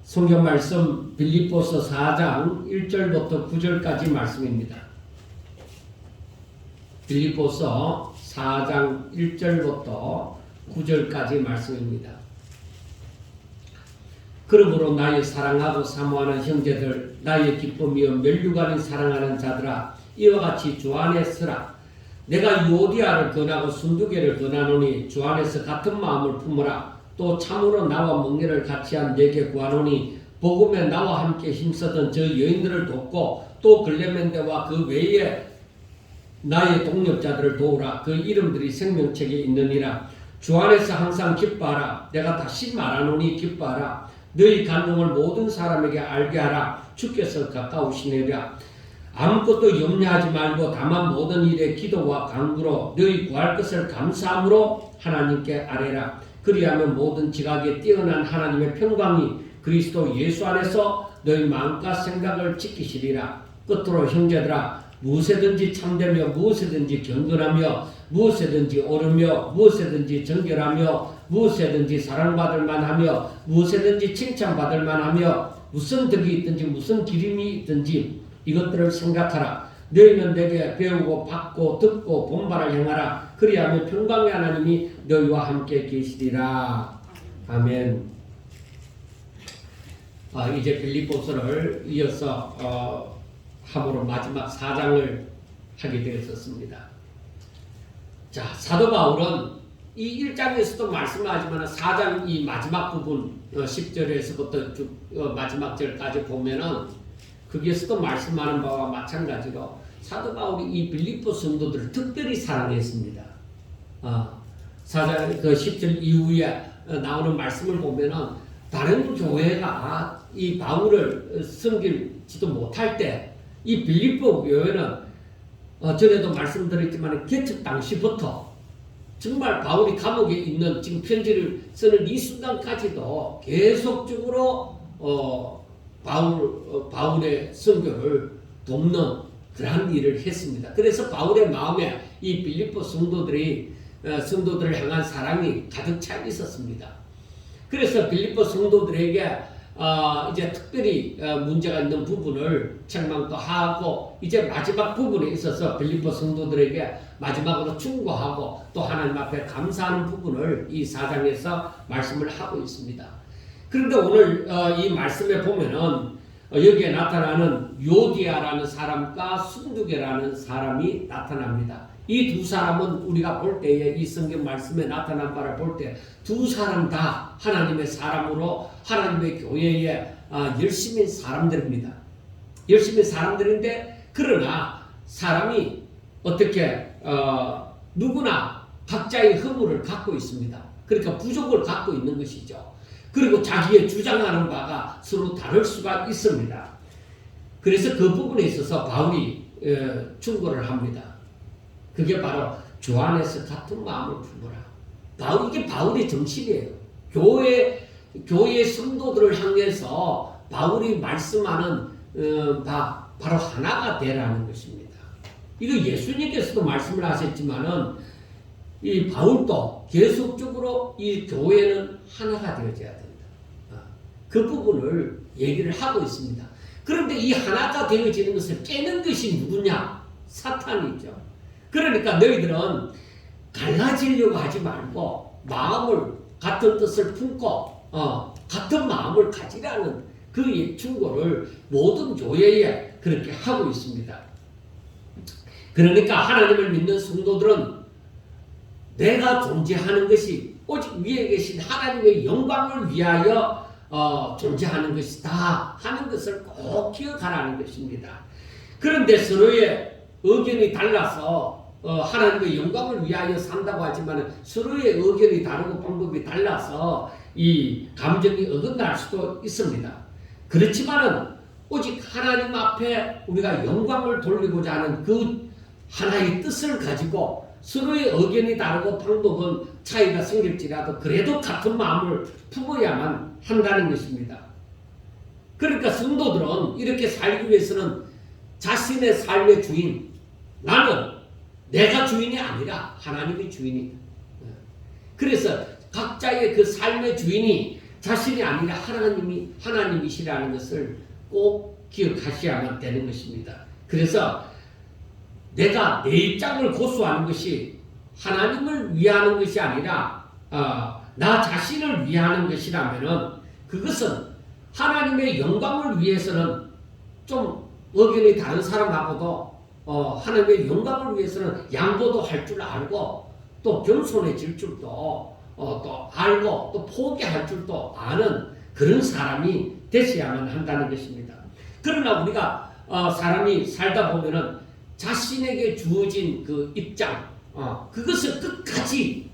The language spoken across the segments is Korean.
성경 말씀 빌립보서 4장 1절부터 9절까지 말씀입니다. 빌립보서 4장 1절부터 9절까지 말씀입니다. 그러므로 나의 사랑하고 사모하는 형제들, 나의 기쁨이여 멸류관을 사랑하는 자들아, 이와 같이 주 안에 서라. 내가 유오디아를 권하고 순두개를 권하노니 주 안에서 같은 마음을 품으라. 또 참으로 나와 멍에를 같이한 내게 구하노니 복음에 나와 함께 힘쓰던 저 여인들을 돕고 또 글레멘데와 그 외에 나의 동력자들을 도우라. 그 이름들이 생명책에 있느니라. 주 안에서 항상 기뻐하라. 내가 다시 말하노니 기뻐하라. 너희 간동을 모든 사람에게 알게 하라. 주께서 가까우시니라. 아무것도 염려하지 말고 다만 모든 일에 기도와 간구로 너희 구할 것을 감사함으로 하나님께 아뢰라. 그리하면 모든 지각에 뛰어난 하나님의 평강이 그리스도 예수 안에서 너희 마음과 생각을 지키시리라. 끝으로 형제들아, 무엇에든지 참되며 무엇에든지 경건하며 무엇에든지 옳으며 무엇에든지 정결하며 무엇에든지 사랑받을 만하며 무엇에든지 칭찬받을 만하며 무슨 덕이 있든지 무슨 기림이 있든지 이것들을 생각하라. 너희는 내게 배우고 받고 듣고 본바를 행하라. 그리하면 평강의 하나님이 너희와 함께 계시리라. 아멘. 이제 빌립보서를 이어서 함으로 마지막 4장을 하게 되었습니다. 자, 사도 바울은 이 1장에서도 말씀하지만 4장 이 마지막 부분 10절에서부터 쭉 마지막 절까지 보면은 거기에서도 말씀하는 바와 마찬가지로 사도 바울이 이 빌립보 성도들을 특별히 사랑했습니다. 4장 그 10절 이후에 나오는 말씀을 보면은 다른 교회가 이 바울을 섬기지도 못할 때 이 빌립보 교회는 전에도 말씀드렸지만 개척 당시부터 정말 바울이 감옥에 있는 지금 편지를 쓰는 이 순간까지도 계속적으로 바울의 선교를 돕는 그러한 일을 했습니다. 그래서 바울의 마음에 이 빌립보 성도들을 향한 사랑이 가득 차 있었습니다. 그래서 빌립보 성도들에게 이제 특별히 문제가 있는 부분을 책망도 하고 이제 마지막 부분에 있어서 빌립보 성도들에게 마지막으로 충고하고 또 하나님 앞에 감사하는 부분을 이 4장에서 말씀을 하고 있습니다. 그런데 오늘 이 말씀에 보면은 여기에 나타나는 요디아라는 사람과 순두개라는 사람이 나타납니다. 이 두 사람은 우리가 볼 때에 이 성경 말씀에 나타난 바를 볼 때 두 사람 다 하나님의 사람으로 하나님의 교회에 열심인 사람들입니다. 열심인 사람들인데 그러나 사람이 어떻게 누구나 각자의 허물을 갖고 있습니다. 그러니까 부족을 갖고 있는 것이죠. 그리고 자기의 주장하는 바가 서로 다를 수가 있습니다. 그래서 그 부분에 있어서 바울이 충고를 합니다. 그게 바로 주 안에서 같은 마음을 품으라. 이게 바울의 정신이에요. 교회 성도들을 향해서 바울이 말씀하는 바로 하나가 되라는 것입니다. 이거 예수님께서도 말씀을 하셨지만은 이 바울도 계속적으로 이 교회는 하나가 되어져야 된다. 그 부분을 얘기를 하고 있습니다. 그런데 이 하나가 되어지는 것을 깨는 것이 누구냐? 사탄이죠. 그러니까 너희들은 갈라지려고 하지 말고 마음을 같은 뜻을 품고 같은 마음을 가지라는 그 충고를 모든 교회에 그렇게 하고 있습니다. 그러니까 하나님을 믿는 성도들은 내가 존재하는 것이 오직 위에 계신 하나님의 영광을 위하여 존재하는 것이다 하는 것을 꼭 기억하라는 것입니다. 그런데 서로의 의견이 달라서 하나님의 영광을 위하여 산다고 하지만 서로의 의견이 다르고 방법이 달라서 이 감정이 어긋날 수도 있습니다. 그렇지만은 오직 하나님 앞에 우리가 영광을 돌리고자 하는 그 하나의 뜻을 가지고 서로의 의견이 다르고 방법은 차이가 생길지라도 그래도 같은 마음을 품어야만 한다는 것입니다. 그러니까 성도들은 이렇게 살기 위해서는 자신의 삶의 주인, 나는 내가 주인이 아니라 하나님이 주인이다. 그래서 각자의 그 삶의 주인이 자신이 아니라 하나님이시라는 것을 꼭 기억하셔야만 되는 것입니다. 그래서 내가 내 입장을 고수하는 것이 하나님을 위하는 것이 아니라 나 자신을 위하는 것이라면은 그것은 하나님의 영광을 위해서는 좀 의견이 다른 사람하고도 하나님의 영광을 위해서는 양보도 할 줄 알고 또 겸손해질 줄도 또 알고 또 포기할 줄도 아는 그런 사람이 되셔야만 한다는 것입니다. 그러나 우리가 사람이 살다 보면은 자신에게 주어진 그 입장 그것을 끝까지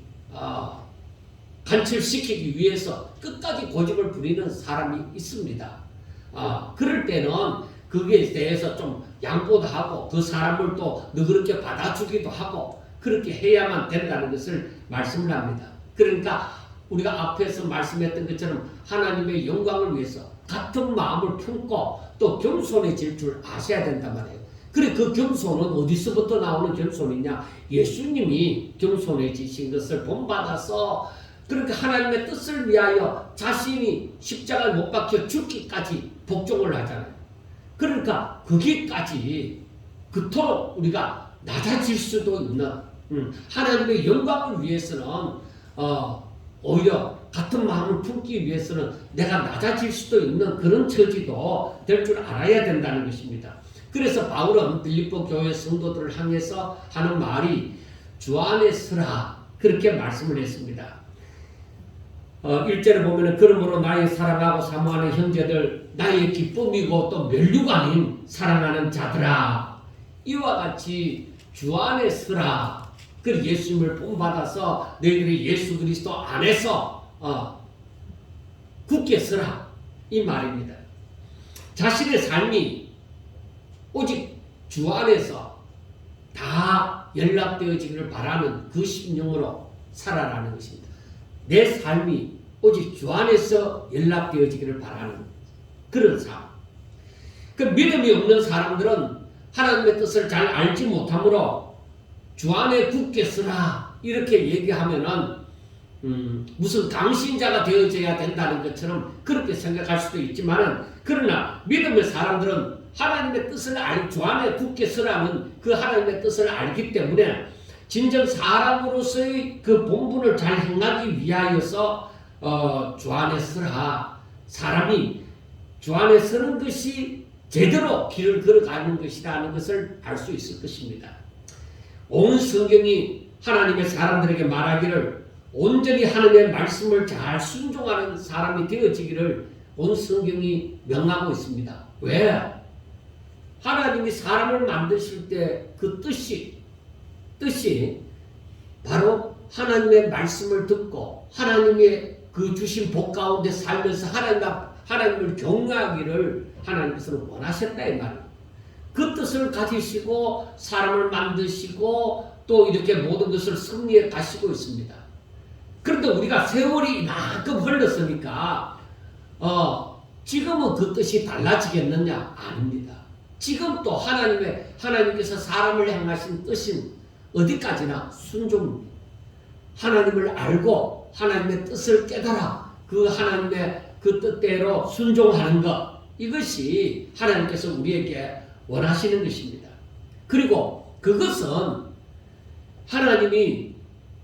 관철시키기 위해서 끝까지 고집을 부리는 사람이 있습니다. 그럴 때는 거기에 대해서 좀 양보도 하고 그 사람을 또 너그럽게 받아주기도 하고 그렇게 해야만 된다는 것을 말씀을 합니다. 그러니까 우리가 앞에서 말씀했던 것처럼 하나님의 영광을 위해서 같은 마음을 품고 또 겸손해질 줄 아셔야 된단 말이에요. 그래 그 겸손은 어디서부터 나오는 겸손이냐? 예수님이 겸손해지신 것을 본받아서 그렇게 하나님의 뜻을 위하여 자신이 십자가에 못 박혀 죽기까지 복종을 하잖아요. 그러니까 거기까지 그토록 우리가 낮아질 수도 있는 하나님의 영광을 위해서는 오히려 같은 마음을 품기 위해서는 내가 낮아질 수도 있는 그런 처지도 될 줄 알아야 된다는 것입니다. 그래서 바울은 빌립보 교회 성도들을 향해서 하는 말이 주 안에 서라 그렇게 말씀을 했습니다. 1절에 보면 그러므로 나의 사랑하고 사모하는 형제들 나의 기쁨이고 또 면류가 아닌 사랑하는 자들아 이와 같이 주 안에 서라. 그 예수님을 본받아서 너희들이 예수 그리스도 안에서 굳게 서라 이 말입니다. 자신의 삶이 오직 주 안에서 다 연락되어지기를 바라는 그 심령으로 살아라는 것입니다. 내 삶이 오직 주 안에서 연락되어지기를 바라는 그런 삶. 그 믿음이 없는 사람들은 하나님의 뜻을 잘 알지 못하므로 주 안에 굳게 서라 이렇게 얘기하면은 무슨 강신자가 되어져야 된다는 것처럼 그렇게 생각할 수도 있지만은 그러나 믿음의 사람들은 하나님의 뜻을 주 안에 굳게 서라는 그 하나님의 뜻을 알기 때문에 진정 사람으로서의 그 본분을 잘 행하기 위하여서 주 안에 서라. 사람이 주 안에 서는 것이 제대로 길을 걸어가는 것이라는 것을 알 수 있을 것입니다. 온 성경이 하나님의 사람들에게 말하기를 온전히 하나님의 말씀을 잘 순종하는 사람이 되어지기를 온 성경이 명하고 있습니다. 왜? 하나님이 사람을 만드실 때 그 뜻이 바로 하나님의 말씀을 듣고 하나님의 그 주신 복 가운데 살면서 하나님을 경외하기를 하나님께서는 원하셨다 이 말이에요. 그 뜻을 가지시고 사람을 만드시고 또 이렇게 모든 것을 승리해 가시고 있습니다. 그런데 우리가 세월이 이만큼 흘렀으니까 지금은 그 뜻이 달라지겠느냐? 아닙니다. 지금 또 하나님께서 사람을 향하신 뜻은 어디까지나 순종입니다. 하나님을 알고 하나님의 뜻을 깨달아 그 하나님의 그 뜻대로 순종하는 것 이것이 하나님께서 우리에게 원하시는 것입니다. 그리고 그것은 하나님이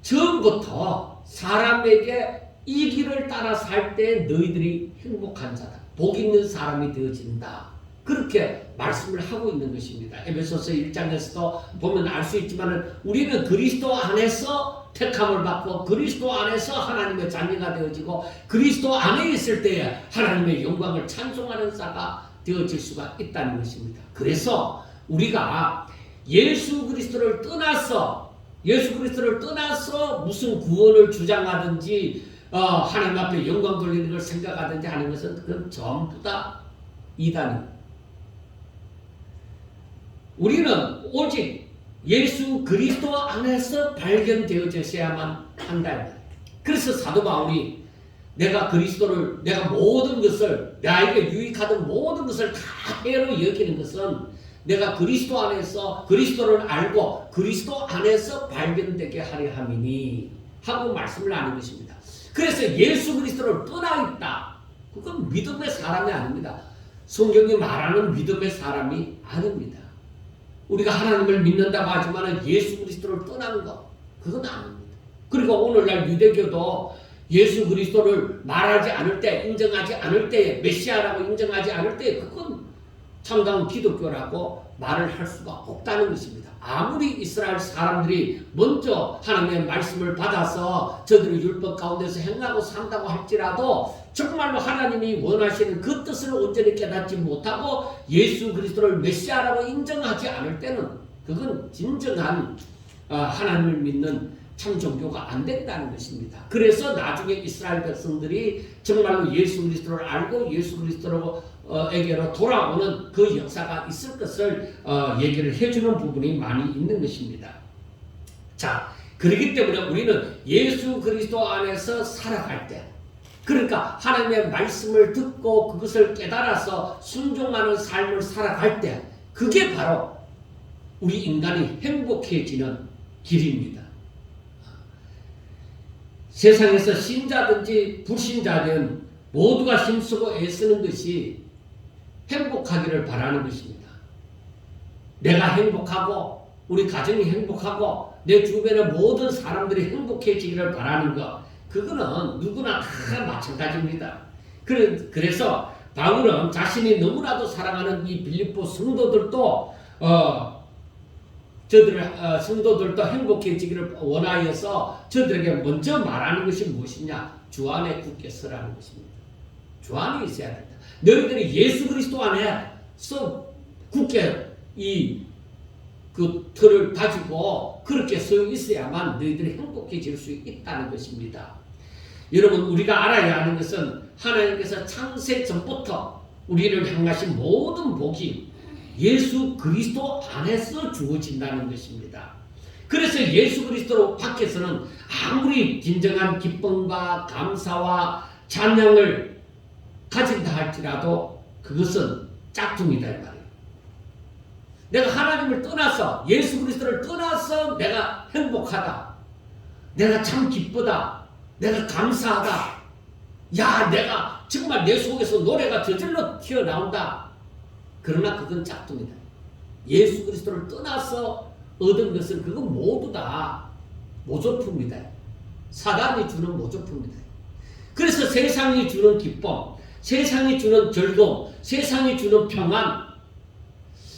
처음부터 사람에게 이 길을 따라 살 때 너희들이 행복한 자다. 복 있는 사람이 되어진다. 그렇게 말씀을 하고 있는 것입니다. 에베소서 1장에서도 보면 알 수 있지만 우리는 그리스도 안에서 택함을 받고 그리스도 안에서 하나님의 자녀가 되어지고 그리스도 안에 있을 때에 하나님의 영광을 찬송하는 자가 되어질 수가 있다는 것입니다. 그래서 우리가 예수 그리스도를 떠나서 무슨 구원을 주장하든지 하나님 앞에 영광 돌리는 걸 생각하든지 하는 것은 그건 전부 다 이단입니다. 우리는 오직 예수 그리스도 안에서 발견되어져야만 한다. 그래서 사도 바울이 내가 모든 것을 나에게 유익하던 모든 것을 다 해로 여기는 것은 내가 그리스도 안에서 그리스도를 알고 그리스도 안에서 발견되게 하려 함이니 하고 말씀을 하는 것입니다. 그래서 예수 그리스도를 떠나 있다. 그건 믿음의 사람이 아닙니다. 성경이 말하는 믿음의 사람이 아닙니다. 우리가 하나님을 믿는다고 하지만 예수 그리스도를 떠난 것, 그건 아닙니다. 그리고 오늘날 유대교도 예수 그리스도를 말하지 않을 때, 인정하지 않을 때에, 메시아라고 인정하지 않을 때에 그건 참다운 기독교라고 말을 할 수가 없다는 것입니다. 아무리 이스라엘 사람들이 먼저 하나님의 말씀을 받아서 저들의 율법 가운데서 행하고 산다고 할지라도 정말로 하나님이 원하시는 그 뜻을 온전히 깨닫지 못하고 예수 그리스도를 메시아라고 인정하지 않을 때는 그건 진정한 하나님을 믿는 참 종교가 안 된다는 것입니다. 그래서 나중에 이스라엘 백성들이 정말로 예수 그리스도를 알고 예수 그리스도에게로 돌아오는 그 역사가 있을 것을 얘기를 해주는 부분이 많이 있는 것입니다. 자, 그렇기 때문에 우리는 예수 그리스도 안에서 살아갈 때, 그러니까 하나님의 말씀을 듣고 그것을 깨달아서 순종하는 삶을 살아갈 때, 그게 바로 우리 인간이 행복해지는 길입니다. 세상에서 신자든지 불신자든 모두가 힘쓰고 애쓰는 것이 행복하기를 바라는 것입니다. 내가 행복하고 우리 가정이 행복하고 내 주변의 모든 사람들이 행복해지기를 바라는 것, 그거는 누구나 다 마찬가지입니다. 그래서 바울은 자신이 너무나도 사랑하는 이 빌립보 성도들도 성도들도 행복해지기를 원하여서 저들에게 먼저 말하는 것이 무엇이냐? 주 안에 굳게 서라는 것입니다. 주 안에 있어야 된다. 너희들이 예수 그리스도 안에서 굳게 그 틀을 가지고 그렇게 서 있어야만 너희들이 행복해질 수 있다는 것입니다. 여러분, 우리가 알아야 하는 것은 하나님께서 창세 전부터 우리를 향하신 모든 복이 예수 그리스도 안에서 주어진다는 것입니다. 그래서 예수 그리스도 밖에서는 아무리 진정한 기쁨과 감사와 찬양을 가진다 할지라도 그것은 짝퉁이다 이 말이에요. 내가 하나님을 떠나서 예수 그리스도를 떠나서 내가 행복하다, 내가 참 기쁘다, 내가 감사하다, 야 내가 정말 내 속에서 노래가 저절로 튀어나온다, 그러나 그건 짝퉁이다. 예수 그리스도를 떠나서 얻은 것은 그건 모두 다 모조품이다. 사단이 주는 모조품이다. 그래서 세상이 주는 기쁨, 세상이 주는 즐거움, 세상이 주는 평안,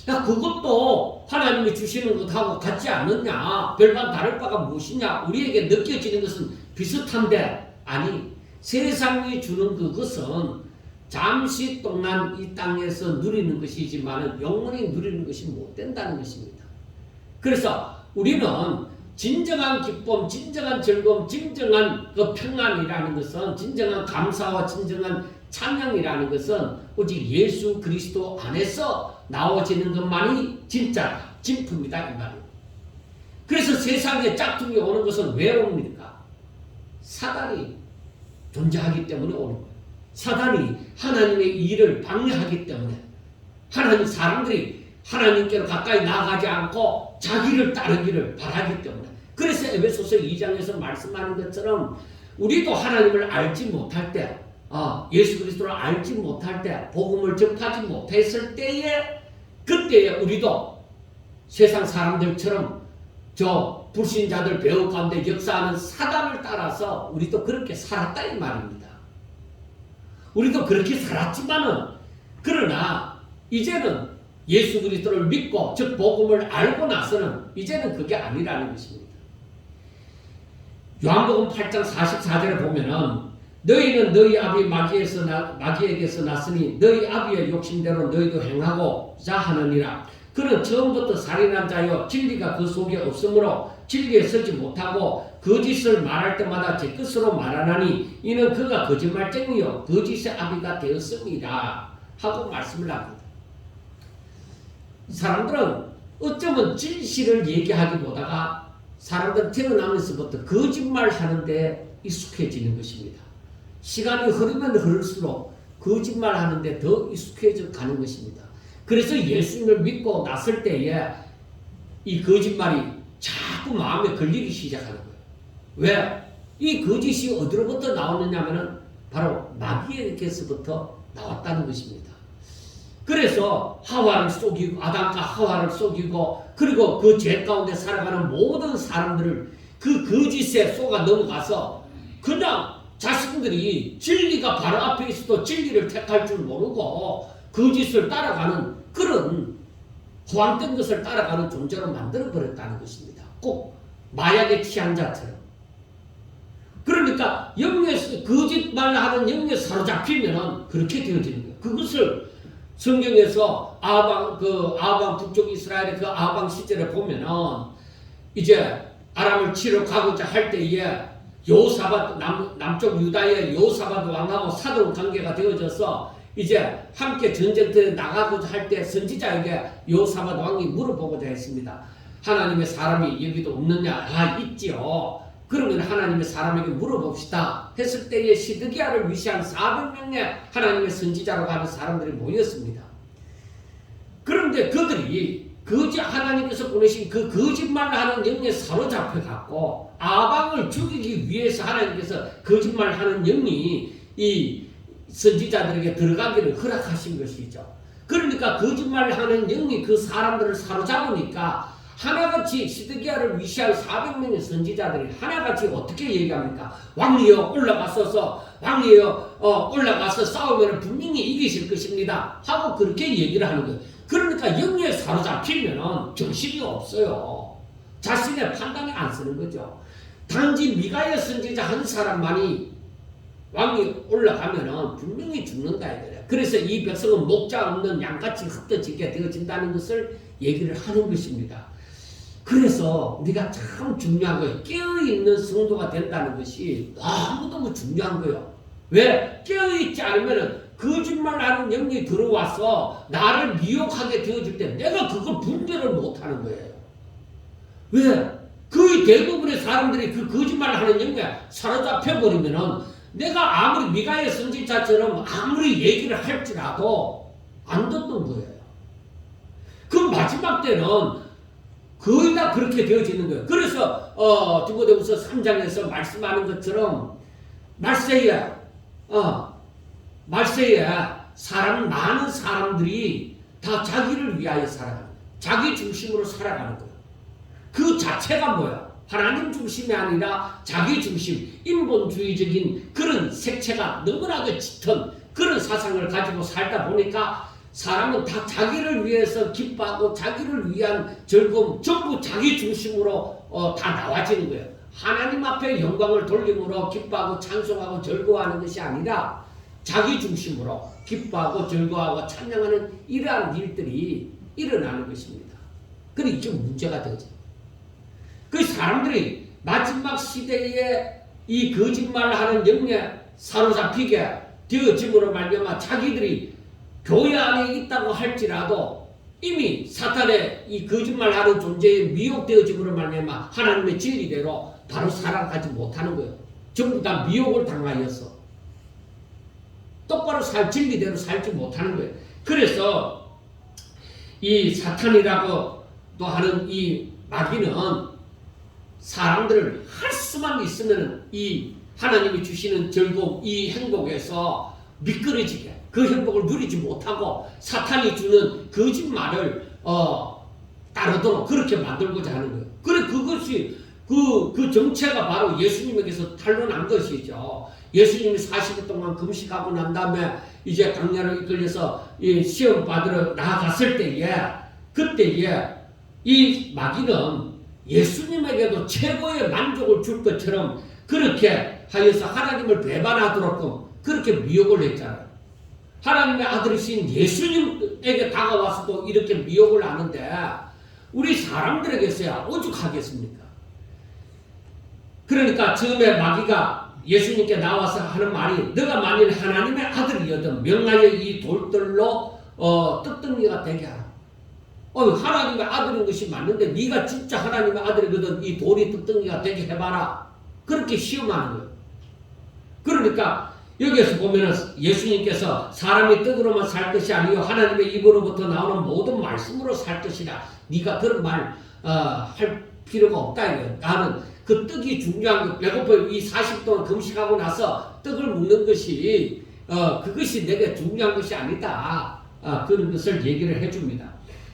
야 그것도 하나님이 주시는 것하고 같지 않느냐? 별반 다를 바가 무엇이냐? 우리에게 느껴지는 것은 비슷한데, 아니, 세상이 주는 그것은 잠시 동안 이 땅에서 누리는 것이지만 영원히 누리는 것이 못 된다는 것입니다. 그래서 우리는 진정한 기쁨, 진정한 즐거움, 진정한 그 평안이라는 것은, 진정한 감사와 진정한 찬양이라는 것은 오직 예수 그리스도 안에서 나오지는 것만이 진짜 진품이다 이 말이에요. 그래서 세상에 짝퉁이 오는 것은 왜 옵니까? 사단이 존재하기 때문에 오는 거예요. 사단이 하나님의 일을 방해하기 때문에, 사람들이 하나님께로 가까이 나아가지 않고 자기를 따르기를 바라기 때문에. 그래서 에베소서 2장에서 말씀하는 것처럼 우리도 하나님을 알지 못할 때, 예수 그리스도를 알지 못할 때, 복음을 접하지 못했을 때에, 그때에 우리도 세상 사람들처럼 저 불신자들 배후 가운데 역사하는 사단을 따라서 우리도 그렇게 살았다 이 말입니다. 우리도 그렇게 살았지만은, 그러나 이제는 예수 그리스도를 믿고 즉 복음을 알고 나서는 이제는 그게 아니라는 것입니다. 요한복음 8장 44절에 보면은 너희는 너희 아비 마귀에게서 났으니 너희 아비의 욕심대로 너희도 행하고자 하느니라. 그는 처음부터 살인한 자여 진리가 그 속에 없으므로 진리에 서지 못하고 거짓을 말할 때마다 제 뜻으로 말하나니 이는 그가 거짓말쟁이요 거짓의 아비가 되었습니다 하고 말씀을 합니다. 사람들은 어쩌면 진실을 얘기하기보다가 사람들은 태어나면서부터 거짓말 하는데 익숙해지는 것입니다. 시간이 흐르면 흐를수록 거짓말 하는데 더 익숙해져 가는 것입니다. 그래서 예수님을 믿고 났을 때에 이 거짓말이 자꾸 마음에 걸리기 시작하는 거예요. 왜? 이 거짓이 어디로부터 나오느냐면은 바로 마귀에게서부터 나왔다는 것입니다. 그래서 하와를 속이고 아담과 하와를 속이고 그리고 그 죄 가운데 살아가는 모든 사람들을 그 거짓에 속아 넘어가서 그냥 자신들이 진리가 바로 앞에 있어도 진리를 택할 줄 모르고 거짓을 따라가는 그런 호황된 것을 따라가는 존재로 만들어버렸다는 것입니다. 꼭 마약에 취한 자처럼. 그러니까 영에 거짓말하는 영에 사로잡히면은 그렇게 되어지는 거예요. 그것을 성경에서 아방 북쪽 이스라엘의 그 아방 시절에 보면은 이제 아람을 치러 가고자 할 때에 여호사밧 남쪽 유다의 여호사밧 왕하고 사돈 관계가 되어져서 이제 함께 전쟁터에 나가고자 할 때 선지자에게 여호사밧 왕이 물어보고자 했습니다. 하나님의 사람이 여기도 없느냐? 아, 있지요. 그러면 하나님의 사람에게 물어봅시다. 했을 때에 시드기야를 위시한 400명의 하나님의 선지자로 가는 사람들이 모였습니다. 그런데 그들이 하나님께서 보내신 그 거짓말을 하는 영에 사로잡혀 갖고 아방을 죽이기 위해서 하나님께서 거짓말하는 영이 이 선지자들에게 들어가기를 허락하신 것이죠. 그러니까 거짓말을 하는 영이 그 사람들을 사로잡으니까 하나같이 시드기야를 위시할 400명의 선지자들이 하나같이 어떻게 얘기합니까? 왕이여 올라가서 싸우면 분명히 이기실 것입니다 하고 그렇게 얘기를 하는 거예요. 그러니까 영에 사로잡히면 정신이 없어요. 자신의 판단에 안 쓰는 거죠. 단지 미가야 선지자 한 사람만이 왕이 올라가면 분명히 죽는다 이거예요. 그래서 이 백성은 목자 없는 양같이 흩어지게 되어진다는 것을 얘기를 하는 것입니다. 그래서 우리가 참 중요한 거예요. 깨어있는 성도가 된다는 것이 너무너무 중요한 거예요. 왜? 깨어있지 않으면 거짓말하는 영이 들어와서 나를 미혹하게 되어질 때 내가 그걸 분별을 못하는 거예요. 왜? 거의 대부분의 사람들이 그 거짓말하는 영에 사로잡혀 버리면은 내가 아무리 미가의 선지자처럼 아무리 얘기를 할지라도 안 듣는 거예요. 그 마지막 때는 거의 다 그렇게 되어지는 거예요. 그래서 디모데후서 3장에서 말씀하는 것처럼 말세에 많은 사람들이 다 자기를 위하여 살아가는 거예요. 자기 중심으로 살아가는 거예요. 그 자체가 뭐야? 하나님 중심이 아니라 자기 중심, 인본주의적인 그런 색채가 너무나도 짙은 그런 사상을 가지고 살다 보니까 사람은 다 자기를 위해서 기뻐하고 자기를 위한 즐거움 전부 자기 중심으로 다 나와지는 거예요. 하나님 앞에 영광을 돌림으로 기뻐하고 찬송하고 즐거워하는 것이 아니라 자기 중심으로 기뻐하고 즐거워하고 찬양하는 이러한 일들이 일어나는 것입니다. 그런데 이게 문제가 되죠. 그 사람들이 마지막 시대에 이 거짓말하는 영에 사로잡히게 되어짐으로 말미암아 자기들이 교회 안에 있다고 할지라도 이미 사탄의 이 거짓말하는 존재에 미혹되어짐으로 말미암아 하나님의 진리대로 바로 살아가지 못하는 거예요. 전부 다 미혹을 당하여서 똑바로 진리대로 살지 못하는 거예요. 그래서 이 사탄이라고 또 하는 이 마귀는 사람들을 할 수만 있으면 이 하나님이 주시는 즐거움, 이 행복에서 미끄러지게 그 행복을 누리지 못하고 사탄이 주는 거짓말을 따르도록 그렇게 만들고자 하는 거예요. 그래 그것이 그 정체가 바로 예수님에게서 탄로난 것이죠. 예수님이 40일 동안 금식하고 난 다음에 이제 강야로 이끌려서 시험 받으러 나아갔을 때에 그때에 이 마귀는 예수님에게도 최고의 만족을 줄 것처럼 그렇게 하여서 하나님을 배반하도록끔 그렇게 미혹을 했잖아요. 하나님의 아들이신 예수님에게 다가와서도 이렇게 미혹을 하는데 우리 사람들에게서야 오죽하겠습니까? 그러니까 처음에 마귀가 예수님께 나와서 하는 말이 너가 만일 하나님의 아들이거든 명하여 이 돌들로 떡덩이가 되게 하라. 하나님의 아들인 것이 맞는데 네가 진짜 하나님의 아들이거든 이 돌이 떡덩이가 되게 해봐라. 그렇게 시험하는 거예요. 그러니까 여기에서 보면은 예수님께서 사람이 떡으로만 살 것이 아니요 하나님의 입으로부터 나오는 모든 말씀으로 살 것이라. 네가 그런 말 할 필요가 없다 이거예요. 나는 그 떡이 중요한 거, 배고파 이 40 동안 금식하고 나서 떡을 먹는 것이 그것이 내게 중요한 것이 아니다. 그런 것을 얘기를 해줍니다.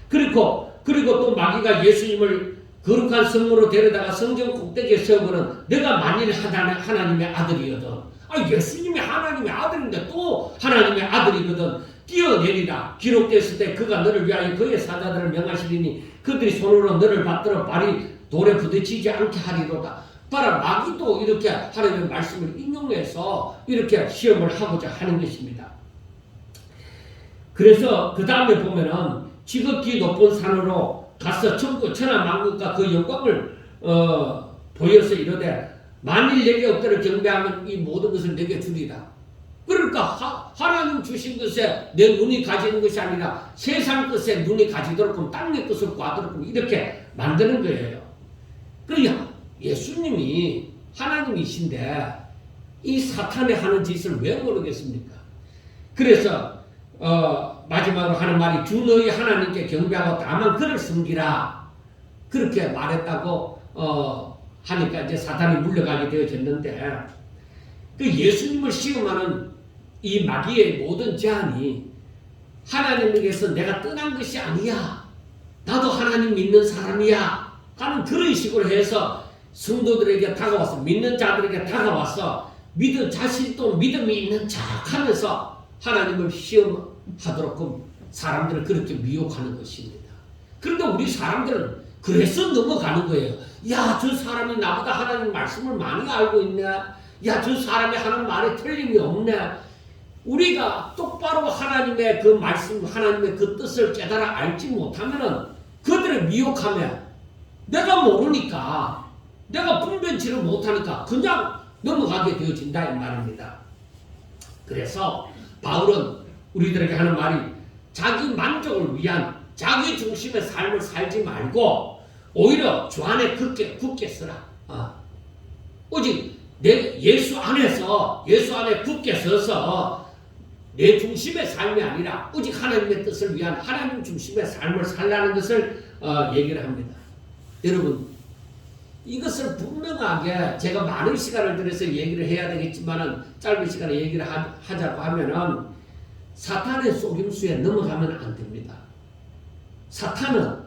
그리고 또 마귀가 예수님을 거룩한 성문으로 데려다가 성전 꼭대기에 세우고는 내가 만일 하나님의 아들이거든. 예수님이 하나님의 아들인데 또 하나님의 아들이거든. 뛰어내리라. 기록되었을 때 그가 너를 위하여 그의 사자들을 명하시리니 그들이 손으로 너를 받들어 발이 돌에 부딪히지 않게 하리로다. 봐라, 마귀도 이렇게 하나님의 말씀을 인용해서 이렇게 시험을 하고자 하는 것입니다. 그래서 그 다음에 보면은 지극히 높은 산으로 가서 천국 천하 만국과 그 영광을 보여서 이르되 만일 내게 엎드려 경배하면 이 모든 것을 내게 주리라. 그러니까 하나님 주신 것에 내 눈이 가지는 것이 아니라 세상 것에 눈이 가지도록 땅의 것을 구하도록 이렇게 만드는 거예요. 그러니까 예수님이 하나님이신데 이 사탄이 하는 짓을 왜 모르겠습니까? 그래서 마지막으로 하는 말이 주 너희 하나님께 경배하고 다만 그를 섬기라. 그렇게 말했다고 하니까 이제 사탄이 물려가게 되어졌는데 그 예수님을 시험하는 이 마귀의 모든 제안이 하나님에게서 내가 떠난 것이 아니야. 나도 하나님 믿는 사람이야. 하는 그런 식으로 해서 성도들에게 다가와서 믿는 자들에게 다가와서 믿은 자신도 믿음이 있는 척하면서 하나님을 시험하도록 사람들을 그렇게 미혹하는 것입니다. 그런데 우리 사람들은 그래서 넘어가는 거예요. 야, 저 사람이 나보다 하나님 말씀을 많이 알고 있네. 야, 저 사람이 하는 말에 틀림이 없네. 우리가 똑바로 하나님의 그 말씀, 하나님의 그 뜻을 깨달아 알지 못하면은 그들을 미혹하면 내가 모르니까, 내가 분별치를 못하니까 그냥 넘어가게 되어진다 이 말입니다. 그래서 바울은 우리들에게 하는 말이 자기 만족을 위한 자기 중심의 삶을 살지 말고 오히려 주 안에 굳게 서라. 오직 예수 안에 굳게 서서 내 중심의 삶이 아니라 오직 하나님의 뜻을 위한 하나님 중심의 삶을 살라는 것을 얘기를 합니다. 여러분, 이것을 분명하게 제가 많은 시간을 들여서 얘기를 해야 되겠지만은 짧은 시간에 얘기를 하자고 하면은 사탄의 속임수에 넘어가면 안 됩니다. 사탄은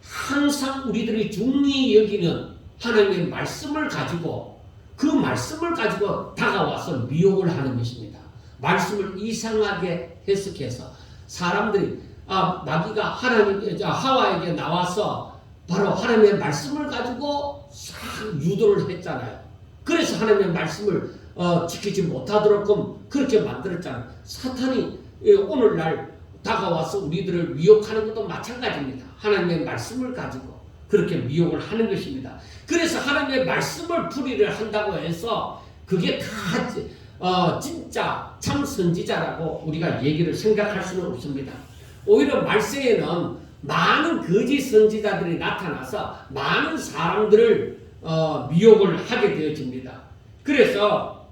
항상 우리들이 중히 여기는 하나님의 말씀을 가지고 그 말씀을 가지고 다가와서 미혹을 하는 것입니다. 말씀을 이상하게 해석해서 사람들이 마귀가 하와에게 나와서 바로 하나님의 말씀을 가지고 싹 유도를 했잖아요. 그래서 하나님의 말씀을 지키지 못하도록 그렇게 만들었잖아요. 사탄이 오늘날 다가와서 우리들을 미혹하는 것도 마찬가지입니다. 하나님의 말씀을 가지고 그렇게 미혹을 하는 것입니다. 그래서 하나님의 말씀을 풀이를 한다고 해서 그게 다 진짜 참 선지자라고 우리가 얘기를 생각할 수는 없습니다. 오히려 말세에는 많은 거짓 선지자들이 나타나서 많은 사람들을 미혹을 하게 되어집니다. 그래서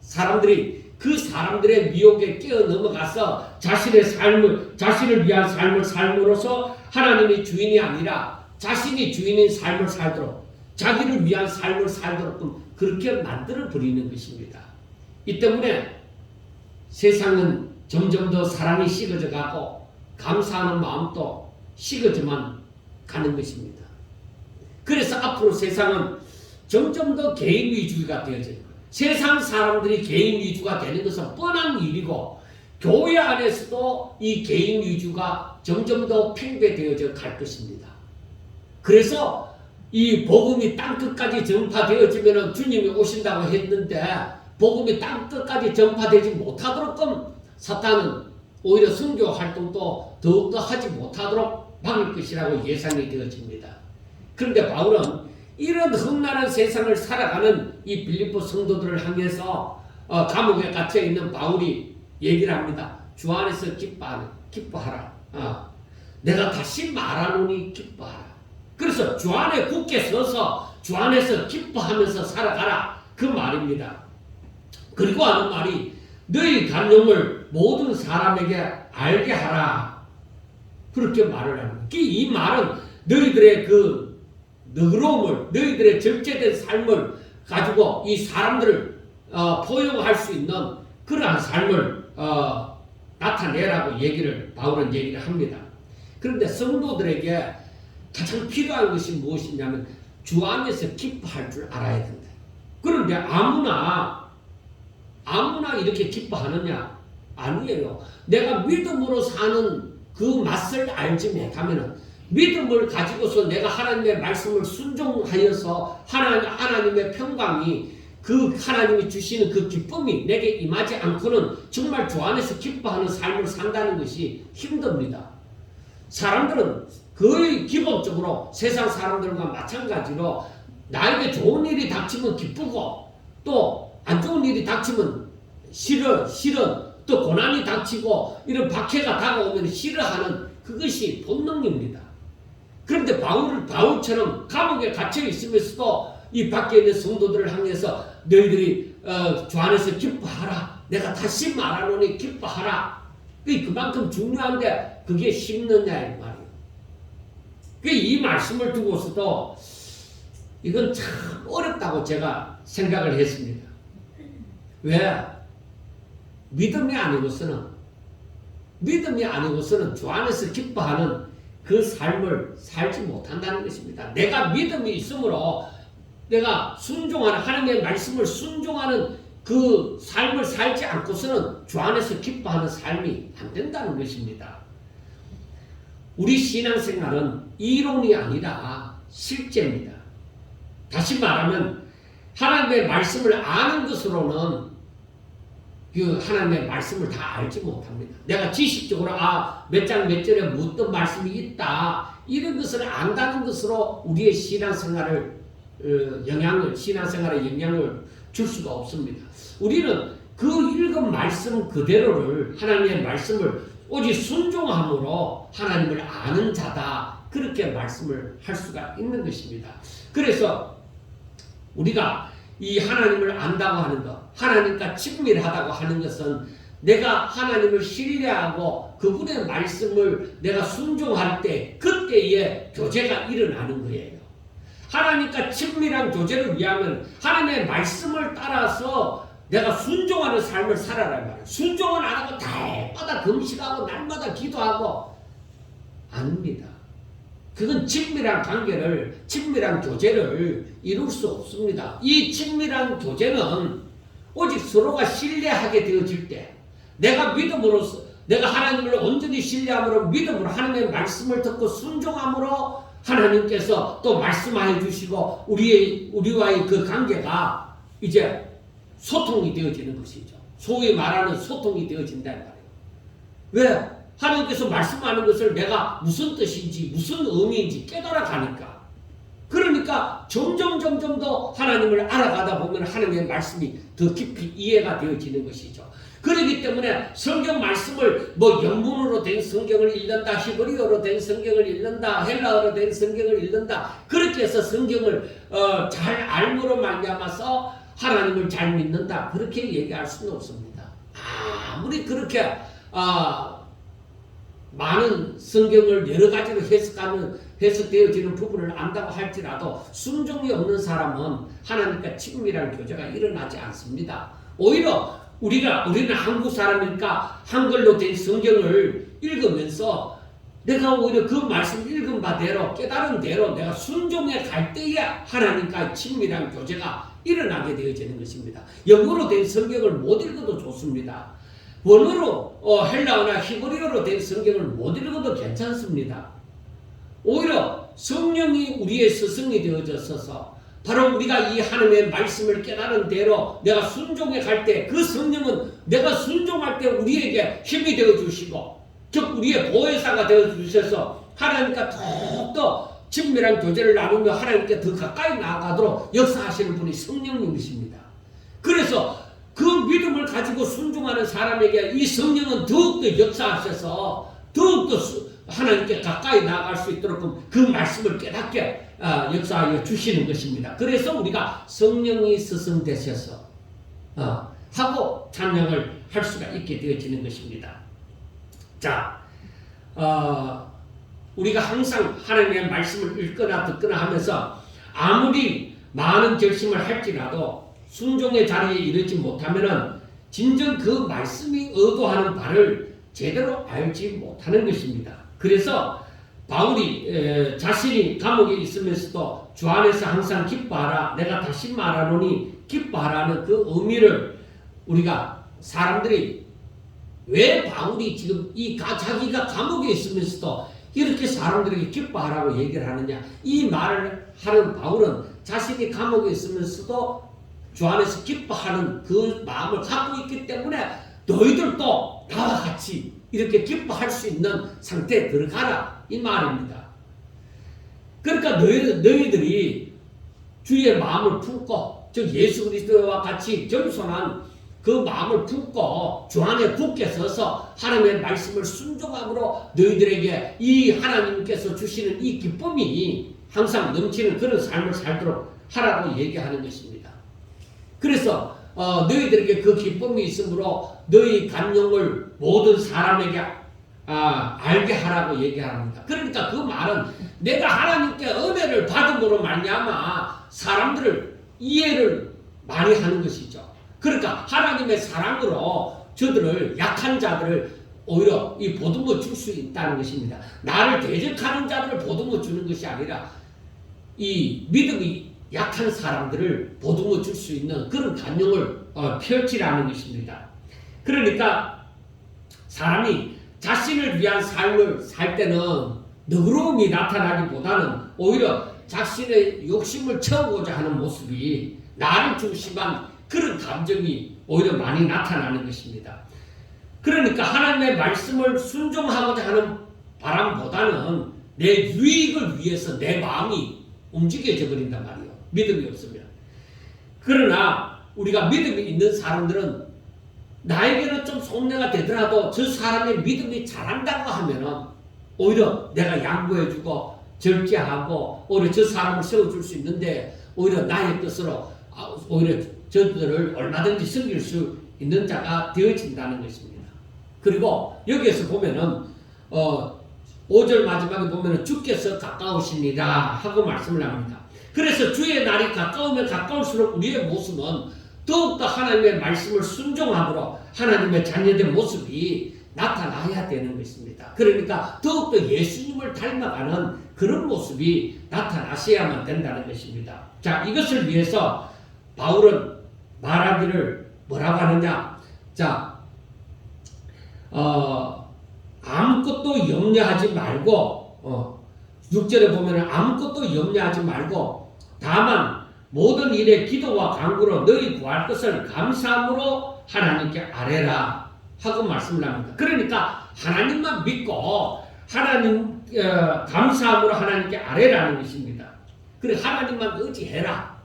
사람들이 그 사람들의 미혹에 끼어 넘어가서 자신을 위한 삶을 삶으로써 하나님이 주인이 아니라 자신이 주인인 삶을 살도록 자기를 위한 삶을 살도록 그렇게 만들어 버리는 것입니다. 이 때문에 세상은 점점 더 사랑이 식어져 가고 감사하는 마음도 식어져만 가는 것입니다. 그래서 앞으로 세상은 점점 더 개인 위주가 되어질 거예요. 세상 사람들이 개인 위주가 되는 것은 뻔한 일이고 교회 안에서도 이 개인 위주가 점점 더 팽배되어져 갈 것입니다. 그래서 이 복음이 땅끝까지 전파되어지면 주님이 오신다고 했는데 복음이 땅끝까지 전파되지 못하도록 사탄은 오히려 선교 활동도 더욱더 하지 못하도록 막을 것이라고 예상이 되어집니다. 그런데 바울은 이런 험난한 세상을 살아가는 이 빌립보 성도들을 향해서 감옥에 갇혀 있는 바울이 얘기를 합니다. 주 안에서 기뻐하라. 내가 다시 말하노니 기뻐하라. 그래서 주 안에 굳게 서서 주 안에서 기뻐하면서 살아가라. 그 말입니다. 그리고 하는 말이 너희 간용을 모든 사람에게 알게 하라. 그렇게 말을 합니다. 이 말은 너희들의 그 너그러움을, 너희들의 절제된 삶을 가지고 이 사람들을 포용할 수 있는 그러한 삶을 나타내라고 바울은 얘기를 합니다. 그런데 성도들에게 가장 필요한 것이 무엇이냐면 주 안에서 기뻐할 줄 알아야 된다. 그런데 아무나 이렇게 기뻐하느냐? 아니에요. 내가 믿음으로 사는 그 맛을 알지 못하면, 믿음을 가지고서 내가 하나님의 말씀을 순종하여서 하나님의 평강이, 그 하나님이 주시는 그 기쁨이 내게 임하지 않고는 정말 주 안에서 기뻐하는 삶을 산다는 것이 힘듭니다. 사람들은 거의 기본적으로 세상 사람들과 마찬가지로 나에게 좋은 일이 닥치면 기쁘고, 또 안 좋은 일이 닥치면 싫어, 또 고난이 닥치고 이런 박해가 다가오면 싫어하는 그것이 본능입니다. 그런데 바울처럼 감옥에 갇혀 있으면서도 이 밖에 있는 성도들을 향해서 너희들이 주 안에서 기뻐하라. 내가 다시 말하노니 기뻐하라. 그만큼 중요한데 그게 쉽느냐 이 말이에요. 이 말씀을 두고서도 이건 참 어렵다고 제가 생각을 했습니다. 왜? 믿음이 아니고서는 주 안에서 기뻐하는 그 삶을 살지 못한다는 것입니다. 내가 믿음이 있으므로 내가 순종하는, 하나님의 말씀을 순종하는 그 삶을 살지 않고서는 주 안에서 기뻐하는 삶이 안 된다는 것입니다. 우리 신앙생활은 이론이 아니라 실제입니다. 다시 말하면 하나님의 말씀을 아는 것으로는 그 하나님의 말씀을 다 알지 못합니다. 내가 지식적으로 몇 장 몇 절에 어떤 말씀이 있다, 이런 것을 안다는 것으로 우리의 신앙생활에 영향을 줄 수가 없습니다. 우리는 그 읽은 말씀 그대로를, 하나님의 말씀을 오직 순종함으로 하나님을 아는 자다, 그렇게 말씀을 할 수가 있는 것입니다. 그래서 우리가 이 하나님을 안다고 하는 것, 하나님과 친밀하다고 하는 것은 내가 하나님을 신뢰하고 그분의 말씀을 내가 순종할 때, 그때에 교제가 일어나는 거예요. 하나님과 친밀한 교제를 위하면 하나님의 말씀을 따라서 내가 순종하는 삶을 살아라 말이에요. 순종은 안 하고 달마다 금식하고 날마다 기도하고 아닙니다. 그건 친밀한 교제를 이룰 수 없습니다. 이 친밀한 교제는 오직 서로가 신뢰하게 되어질 때, 내가 하나님을 온전히 신뢰함으로, 믿음으로 하나님의 말씀을 듣고 순종함으로 하나님께서 또 말씀하여 주시고 우리와의 그 관계가 이제 소통이 되어지는 것이죠. 소위 말하는 소통이 되어진단 말이에요. 왜? 하나님께서 말씀하는 것을 내가 무슨 뜻인지 무슨 의미인지 깨달아가니까. 그러니까 점점 더 하나님을 알아가다 보면 하나님의 말씀이 더 깊이 이해가 되어지는 것이죠. 그렇기 때문에 성경 말씀을 영문으로 된 성경을 읽는다, 히브리어로 된 성경을 읽는다, 헬라어로 된 성경을 읽는다, 그렇게 해서 성경을 잘 알므로 말미암아서 하나님을 잘 믿는다, 그렇게 얘기할 수는 없습니다. 아무리 그렇게 많은 성경을 여러 가지로 해석되어지는 부분을 안다고 할지라도 순종이 없는 사람은 하나님과 친밀한 교제가 일어나지 않습니다. 오히려 우리는 한국 사람이니까 한글로 된 성경을 읽으면서 내가 오히려 그 말씀 읽은 바대로, 깨달은 대로 내가 순종해 갈 때에 하나님과 친밀한 교제가 일어나게 되어지는 것입니다. 영어로 된 성경을 못 읽어도 좋습니다. 원어로 헬라어나 히브리어로 된 성경을 못 읽어도 괜찮습니다. 오히려 성령이 우리의 스승이 되어져서 바로 우리가 이 하나님의 말씀을 깨달은 대로 내가 순종해 갈 때, 그 성령은 내가 순종할 때 우리에게 힘이 되어주시고, 즉 우리의 보혜사가 되어주셔서 하나님과 더욱더 친밀한 교제를 나누며 하나님께 더 가까이 나아가도록 역사하시는 분이 성령님이십니다. 그래서 그 믿음을 가지고 순종하는 사람에게 이 성령은 더욱더 역사하셔서 더욱더 하나님께 가까이 나아갈 수 있도록 그 말씀을 깨닫게 역사하여 주시는 것입니다. 그래서 우리가 성령이 스승 되셔서 하고 찬양을 할 수가 있게 되어지는 것입니다. 자, 우리가 항상 하나님의 말씀을 읽거나 듣거나 하면서 아무리 많은 결심을 할지라도 순종의 자리에 이르지 못하면은 진정 그 말씀이 의도하는 바를 제대로 알지 못하는 것입니다. 그래서 바울이 자신이 감옥에 있으면서도 주 안에서 항상 기뻐하라, 내가 다시 말하노니 기뻐하라는 그 의미를 우리가 사람들이 왜 바울이 지금 자기가 감옥에 있으면서도 이렇게 사람들에게 기뻐하라고 얘기를 하느냐, 이 말을 하는 바울은 자신이 감옥에 있으면서도 주 안에서 기뻐하는 그 마음을 갖고 있기 때문에 너희들도 나와 같이 이렇게 기뻐할 수 있는 상태에 들어가라, 이 말입니다. 그러니까 너희들이 주의 마음을 품고, 즉 예수 그리스도와 같이 겸손한 그 마음을 품고 주 안에 굳게 서서 하나님의 말씀을 순종함으로 너희들에게 이 하나님께서 주시는 이 기쁨이 항상 넘치는 그런 삶을 살도록 하라고 얘기하는 것입니다. 그래서 너희들에게 그 기쁨이 있으므로 너희 간용을 모든 사람에게 알게 하라고 얘기합니다. 그러니까 그 말은 내가 하나님께 은혜를 받음으로 말미암아 사람들을 이해를 많이 하는 것이죠. 그러니까 하나님의 사랑으로 저들을, 약한 자들을 오히려 이 보듬어 줄 수 있다는 것입니다. 나를 대적하는 자들을 보듬어 주는 것이 아니라 이 믿음이 약한 사람들을 보듬어 줄 수 있는 그런 간용을 펼치라는 것입니다. 그러니까 사람이 자신을 위한 삶을 살 때는 너그러움이 나타나기보다는 오히려 자신의 욕심을 채우고자 하는 모습이, 나를 중심한 그런 감정이 오히려 많이 나타나는 것입니다. 그러니까 하나님의 말씀을 순종하고자 하는 바람보다는 내 유익을 위해서 내 마음이 움직여져 버린단 말이에요. 믿음이 없으면. 그러나 우리가 믿음이 있는 사람들은 나에게는 좀 속내가 되더라도 저 사람의 믿음이 잘한다고 하면은 오히려 내가 양보해주고 절제하고 오히려 저 사람을 세워줄 수 있는데, 오히려 나의 뜻으로 오히려 저들을 얼마든지 섬길 수 있는 자가 되어진다는 것입니다. 그리고 여기에서 보면은 5절 마지막에 보면은 주께서 가까우시니라 하고 말씀을 합니다. 그래서 주의 날이 가까우면 가까울수록 우리의 모습은 더욱더 하나님의 말씀을 순종함으로 하나님의 자녀된 모습이 나타나야 되는 것입니다. 그러니까 더욱더 예수님을 닮아가는 그런 모습이 나타나셔야만 된다는 것입니다. 자, 이것을 위해서 바울은 말하기를 뭐라고 하느냐? 자, 아무것도 염려하지 말고, 6절에 보면 아무것도 염려하지 말고 다만 모든 일에 기도와 간구로 너희 구할 것을 감사함으로 하나님께 아뢰라 하고 말씀을 합니다. 그러니까 하나님만 믿고 하나님 감사함으로 하나님께 아뢰라는 것입니다. 그래, 하나님만 의지해라.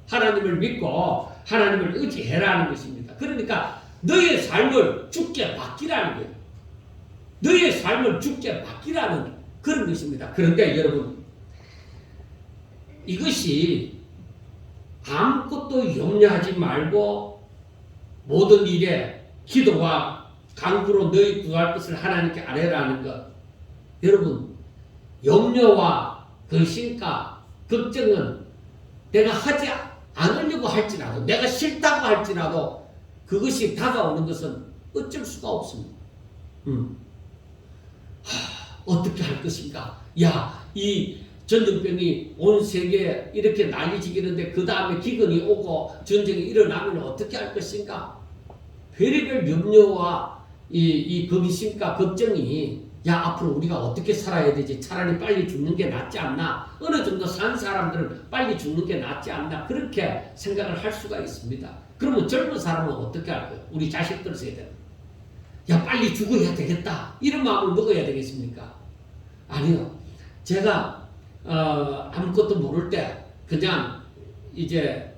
하나님을 믿고 하나님을 의지해라는 것입니다. 그러니까 너의 삶을 주께 맡기라는 거예요. 너의 삶을 주께 맡기라는 그런 것입니다. 그런데 여러분, 이것이 아무것도 염려하지 말고 모든 일에 기도와 간구로 너희 구할 것을 하나님께 아뢰라는 것, 여러분, 염려와 근심과 걱정은 내가 하지 않으려고 할지라도, 내가 싫다고 할지라도 그것이 다가오는 것은 어쩔 수가 없습니다. 어떻게 할 것인가? 야, 이 전염병이 온 세계에 이렇게 난리지기는데 그 다음에 기근이 오고 전쟁이 일어나면 어떻게 할 것인가? 별의별 염려와 이 근심과 걱정이, 야, 앞으로 우리가 어떻게 살아야 되지? 차라리 빨리 죽는 게 낫지 않나? 어느 정도 산 사람들은 빨리 죽는 게 낫지 않나? 그렇게 생각을 할 수가 있습니다. 그러면 젊은 사람은 어떻게 할 거예요? 우리 자식들 세대. 야, 빨리 죽어야 되겠다, 이런 마음을 먹어야 되겠습니까? 아니요. 제가 아무것도 모를 때 그냥 이제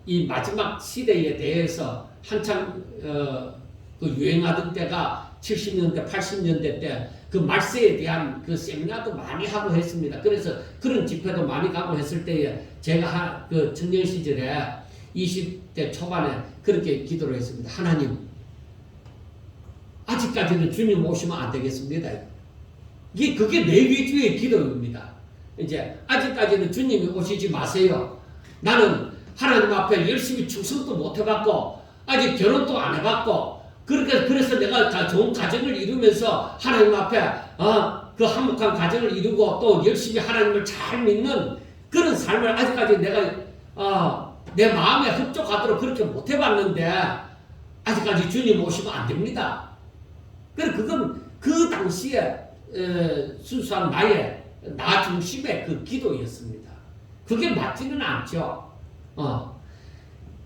이 마지막 시대에 대해서 한참 그 유행하던 때가 70년대, 80년대 때 그 말세에 대한 그 세미나도 많이 하고 했습니다. 그래서 그런 집회도 많이 가고 했을 때에 제가 그 청년 시절에 20대 초반에 그렇게 기도를 했습니다. 하나님, 아직까지는 주님 오시면 안 되겠습니다. 그게 내 위주의 기도입니다. 이제 아직까지는 주님이 오시지 마세요. 나는 하나님 앞에 열심히 충성도 못 해봤고 아직 결혼도 안 해봤고 그래서 내가 좋은 가정을 이루면서 하나님 앞에 그 화목한 가정을 이루고 또 열심히 하나님을 잘 믿는 그런 삶을 아직까지 내가 내 마음에 흡족하도록 그렇게 못 해봤는데 아직까지 주님 오시면 안 됩니다. 그건 그 당시에 순수한 나 중심의 그 기도였습니다. 그게 맞지는 않죠.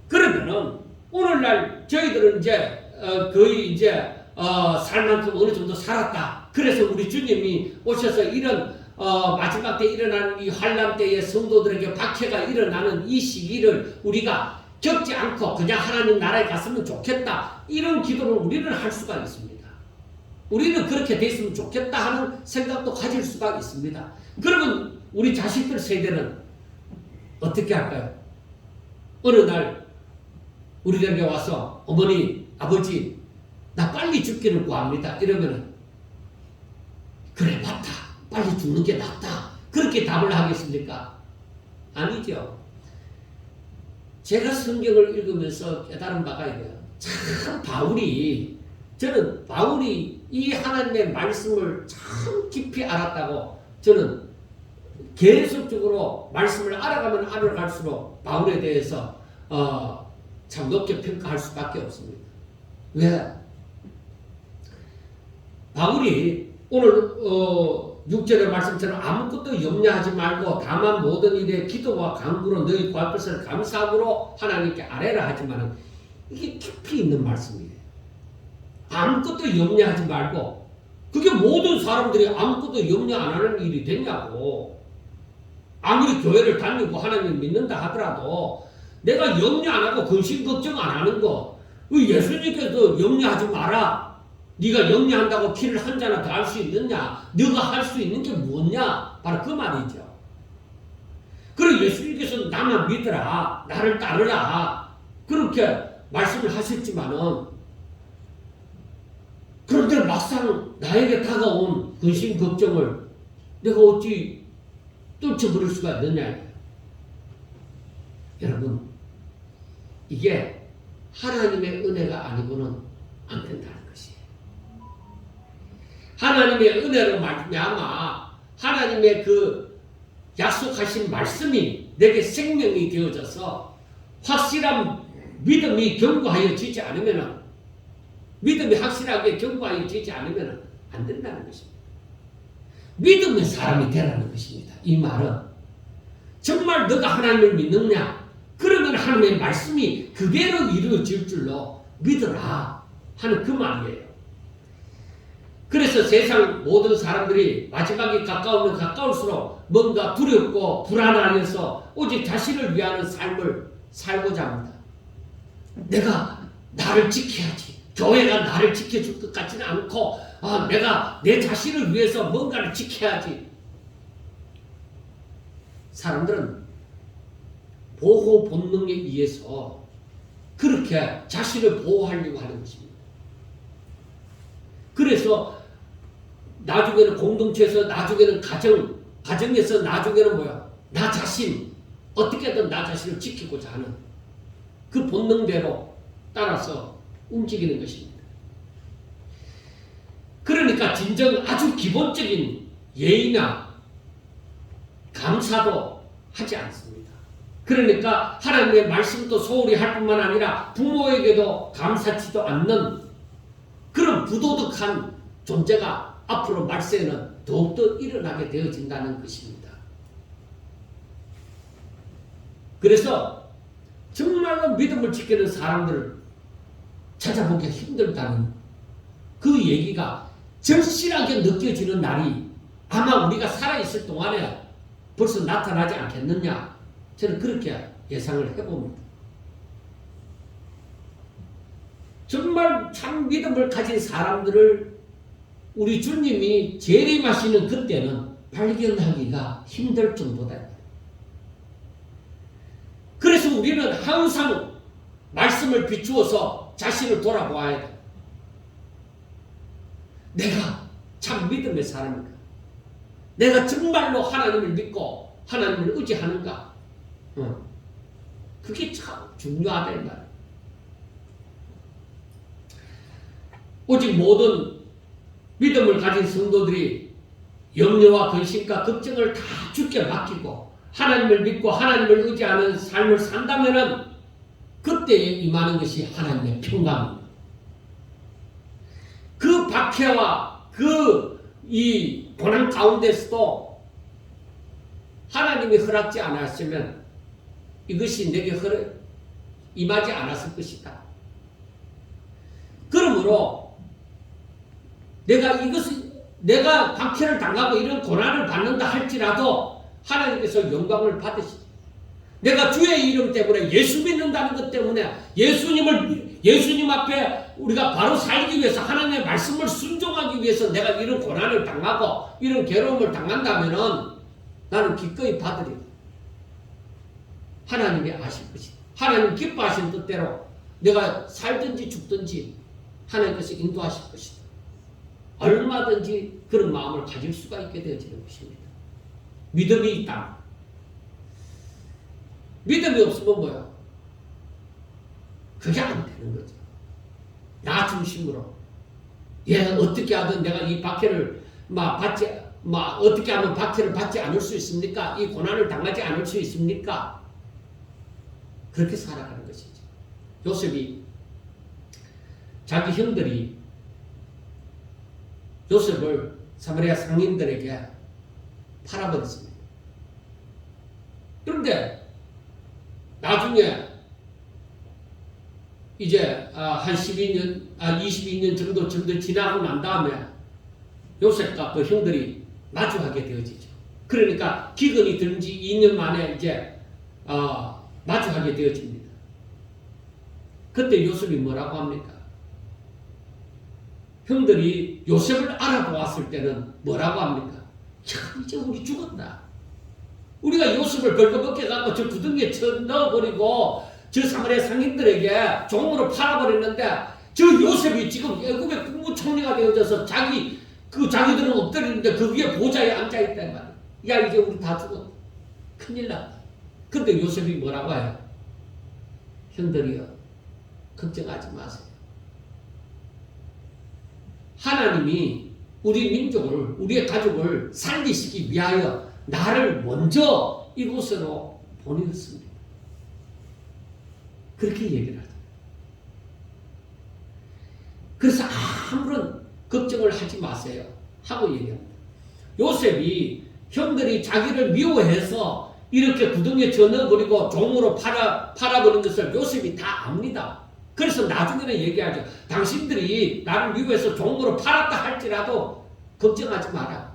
그러면은 오늘날 저희들은 이제 거의 이제 살 만큼 어느 정도 살았다. 그래서 우리 주님이 오셔서 이런 마지막 때 일어나는 이 환난 때에 성도들에게 박해가 일어나는 이 시기를 우리가 겪지 않고 그냥 하나님 나라에 갔으면 좋겠다. 이런 기도를 우리는 할 수가 있습니다. 우리는 그렇게 됐으면 좋겠다 하는 생각도 가질 수가 있습니다. 그러면 우리 자식들 세대는 어떻게 할까요? 어느 날 우리에게 와서 어머니, 아버지 나 빨리 죽기를 구합니다. 이러면은 그래 맞다. 빨리 죽는 게 낫다. 그렇게 답을 하겠습니까? 아니죠. 제가 성경을 읽으면서 깨달은 바가 이거예요. 참 저는 바울이 이 하나님의 말씀을 참 깊이 알았다고 저는 계속적으로 말씀을 알아가면 알아갈수록 바울에 대해서 참 높게 평가할 수밖에 없습니다. 왜? 바울이 오늘 6절의 말씀처럼 아무것도 염려하지 말고 다만 모든 일에 기도와 간구로 너희 구할 것을 감사함으로 하나님께 아뢰라 하지만 이게 깊이 있는 말씀이에요. 아무것도 염려하지 말고 그게 모든 사람들이 아무것도 염려 안 하는 일이 됐냐고. 아무리 교회를 다니고 하나님 믿는다 하더라도 내가 염려 안 하고 근심 걱정 안 하는 거 예수님께서 염려하지 마라. 네가 염려한다고 피를 한 잔이나 더 할 수 있느냐? 네가 할 수 있는 게 뭐냐? 바로 그 말이죠. 그리고 예수님께서 나만 믿으라. 나를 따르라. 그렇게 말씀을 하셨지만은 그런데 막상 나에게 다가온 근심 걱정을 내가 어찌 떨쳐버릴 수가 있느냐? 여러분 이게 하나님의 은혜가 아니고는 안 된다는 것이에요. 하나님의 은혜로 말미암아 하나님의 그 약속하신 말씀이 내게 생명이 되어져서 확실한 믿음이 견고하여지지 않으면 믿음이 확실하게 견고하여지지 않으면 안 된다는 것입니다. 믿음의 사람이 되라는 것입니다. 이 말은 정말 너가 하나님을 믿느냐? 그러면 하나님의 말씀이 그대로 이루어질 줄로 믿어라 하는 그 말이에요. 그래서 세상 모든 사람들이 마지막이 가까우면 가까울수록 뭔가 두렵고 불안하여서 오직 자신을 위하는 삶을 살고자 합니다. 내가 나를 지켜야지. 교회가 나를 지켜줄 것 같지는 않고 내가 내 자신을 위해서 뭔가를 지켜야지. 사람들은 보호 본능에 의해서 그렇게 자신을 보호하려고 하는 것입니다. 그래서 나중에는 공동체에서 나중에는 가정에서 나중에는 뭐야? 나 자신 어떻게든 나 자신을 지키고자 하는 그 본능대로 따라서 움직이는 것입니다. 그러니까 진정 아주 기본적인 예의나 감사도 하지 않습니다. 그러니까 하나님의 말씀도 소홀히 할 뿐만 아니라 부모에게도 감사치도 않는 그런 부도덕한 존재가 앞으로 말세에는 더욱더 일어나게 되어진다는 것입니다. 그래서 정말로 믿음을 지키는 사람들을 찾아보기 힘들다는 그 얘기가 절실하게 느껴지는 날이 아마 우리가 살아있을 동안에 벌써 나타나지 않겠느냐, 저는 그렇게 예상을 해봅니다. 정말 참 믿음을 가진 사람들을 우리 주님이 재림하시는 그때는 발견하기가 힘들 정도다. 그래서 우리는 항상 말씀을 비추어서 자신을 돌아보아야 돼. 내가 참 믿음의 사람인가? 내가 정말로 하나님을 믿고 하나님을 의지하는가? 그게 참 중요하다 이 말. 오직 모든 믿음을 가진 성도들이 염려와 근심과 걱정을 다 주께 맡기고 하나님을 믿고 하나님을 의지하는 삶을 산다면은 그때에 임하는 것이 하나님의 평강입니다. 그 박해와 이 고난 가운데서도 하나님이 허락지 않았으면 이것이 내게 임하지 않았을 것이다. 그러므로 내가 박해를 당하고 이런 고난을 받는다 할지라도 하나님께서 영광을 받으시죠. 내가 주의 이름 때문에 예수 믿는다는 것 때문에 예수님 앞에 우리가 바로 살기 위해서 하나님의 말씀을 순종하기 위해서 내가 이런 고난을 당하고 이런 괴로움을 당한다면은 나는 기꺼이 받으리라. 하나님이 아실 것이다. 하나님 기뻐하신 뜻대로 내가 살든지 죽든지 하나님께서 인도하실 것이다. 얼마든지 그런 마음을 가질 수가 있게 되어지는 것입니다. 믿음이 있다. 믿음이 없으면 뭐야? 그게 안 되는 거죠. 나 중심으로. 어떻게 하든 내가 이 박해를 어떻게 하면 박해를 받지 않을 수 있습니까? 이 고난을 당하지 않을 수 있습니까? 그렇게 살아가는 것이죠. 요셉이 자기 형들이 요셉을 사마리아 상인들에게 팔아버렸습니다. 그런데 나중에 이제 한 22년 정도 지나고 난 다음에 요셉과 그 형들이 마주하게 되어지죠. 그러니까 기근이 든 지 2년 만에 이제 마주하게 되어집니다. 그때 요셉이 뭐라고 합니까? 형들이 요셉을 알아보았을 때는 뭐라고 합니까? 참 이제 우리 죽었다. 우리가 요셉을 벌거벗게 갖고 저 구덩이에 넣어버리고 저 사마리아 상인들에게 종으로 팔아버렸는데 저 요셉이 지금 애굽의 국무총리가 되어져서 자기들은 엎드리는데 그 위에 보좌에 앉아있단 말이야. 야 이제 우리 다 죽었다. 큰일 났다. 근데 요셉이 뭐라고 해요? 형들이요 걱정하지 마세요. 하나님이 우리 민족을 우리의 가족을 살리시기 위하여 나를 먼저 이곳으로 보내었습니다. 그렇게 얘기를 하죠. 그래서 아무런 걱정을 하지 마세요 하고 얘기합니다. 요셉이 형들이 자기를 미워해서 이렇게 구덩이에 넣어버리고 종으로 팔아버린 것을 요셉이 다 압니다. 그래서 나중에는 얘기하죠. 당신들이 나를 미워해서 종으로 팔았다 할지라도 걱정하지 마라.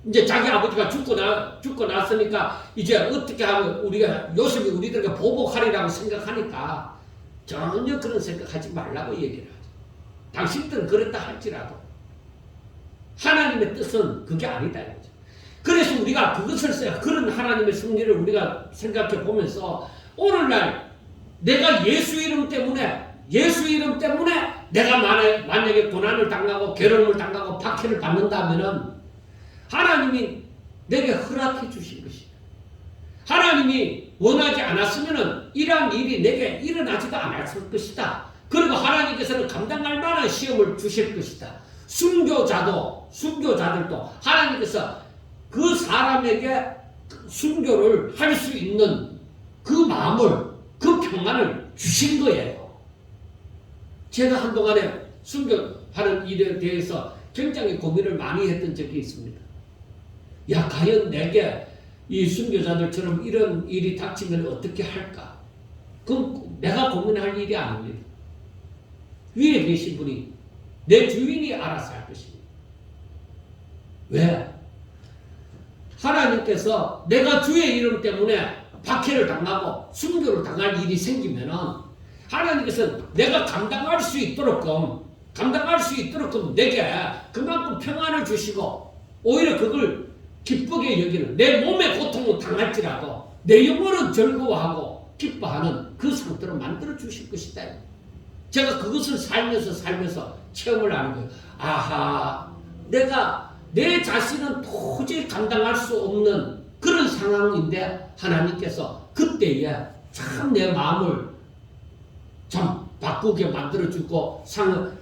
이제 자기 아버지가 죽고 났으니까 이제 어떻게 하면 요셉이 우리들에게 보복하리라고 생각하니까 전혀 그런 생각하지 말라고 얘기를 하죠. 당신들은 그랬다 할지라도 하나님의 뜻은 그게 아니다 이거죠. 그래서 우리가 그런 하나님의 섭리를 우리가 생각해 보면서 오늘날 내가 예수 이름 때문에 내가 만약에 고난을 당하고 괴로움을 당하고 박해를 받는다면은 하나님이 내게 허락해 주신 것이다. 하나님이 원하지 않았으면은 이러한 일이 내게 일어나지도 않았을 것이다. 그리고 하나님께서는 감당할 만한 시험을 주실 것이다. 순교자들도 하나님께서 그 사람에게 순교를 할 수 있는 그 마음을, 그 평안을 주신 거예요. 제가 한동안에 순교하는 일에 대해서 굉장히 고민을 많이 했던 적이 있습니다. 야, 과연 내게 이 순교자들처럼 이런 일이 닥치면 어떻게 할까? 그건 내가 고민할 일이 아닙니다. 위에 계신 분이, 내 주인이 알아서 할 것입니다. 왜? 하나님께서 내가 주의 이름 때문에 박해를 당하고 순교를 당할 일이 생기면은 하나님께서 내가 감당할 수 있도록끔 내게 그만큼 평안을 주시고 오히려 그걸 기쁘게 여기는 내 몸의 고통을 당할지라도 내 영혼은 즐거워하고 기뻐하는 그 상태로 만들어 주실 것이다. 제가 그것을 살면서 체험을 하는 거예요. 아하, 내가 내 자신은 도저히 감당할 수 없는 그런 상황인데 하나님께서 그때에 참 내 마음을 참 바꾸게 만들어주고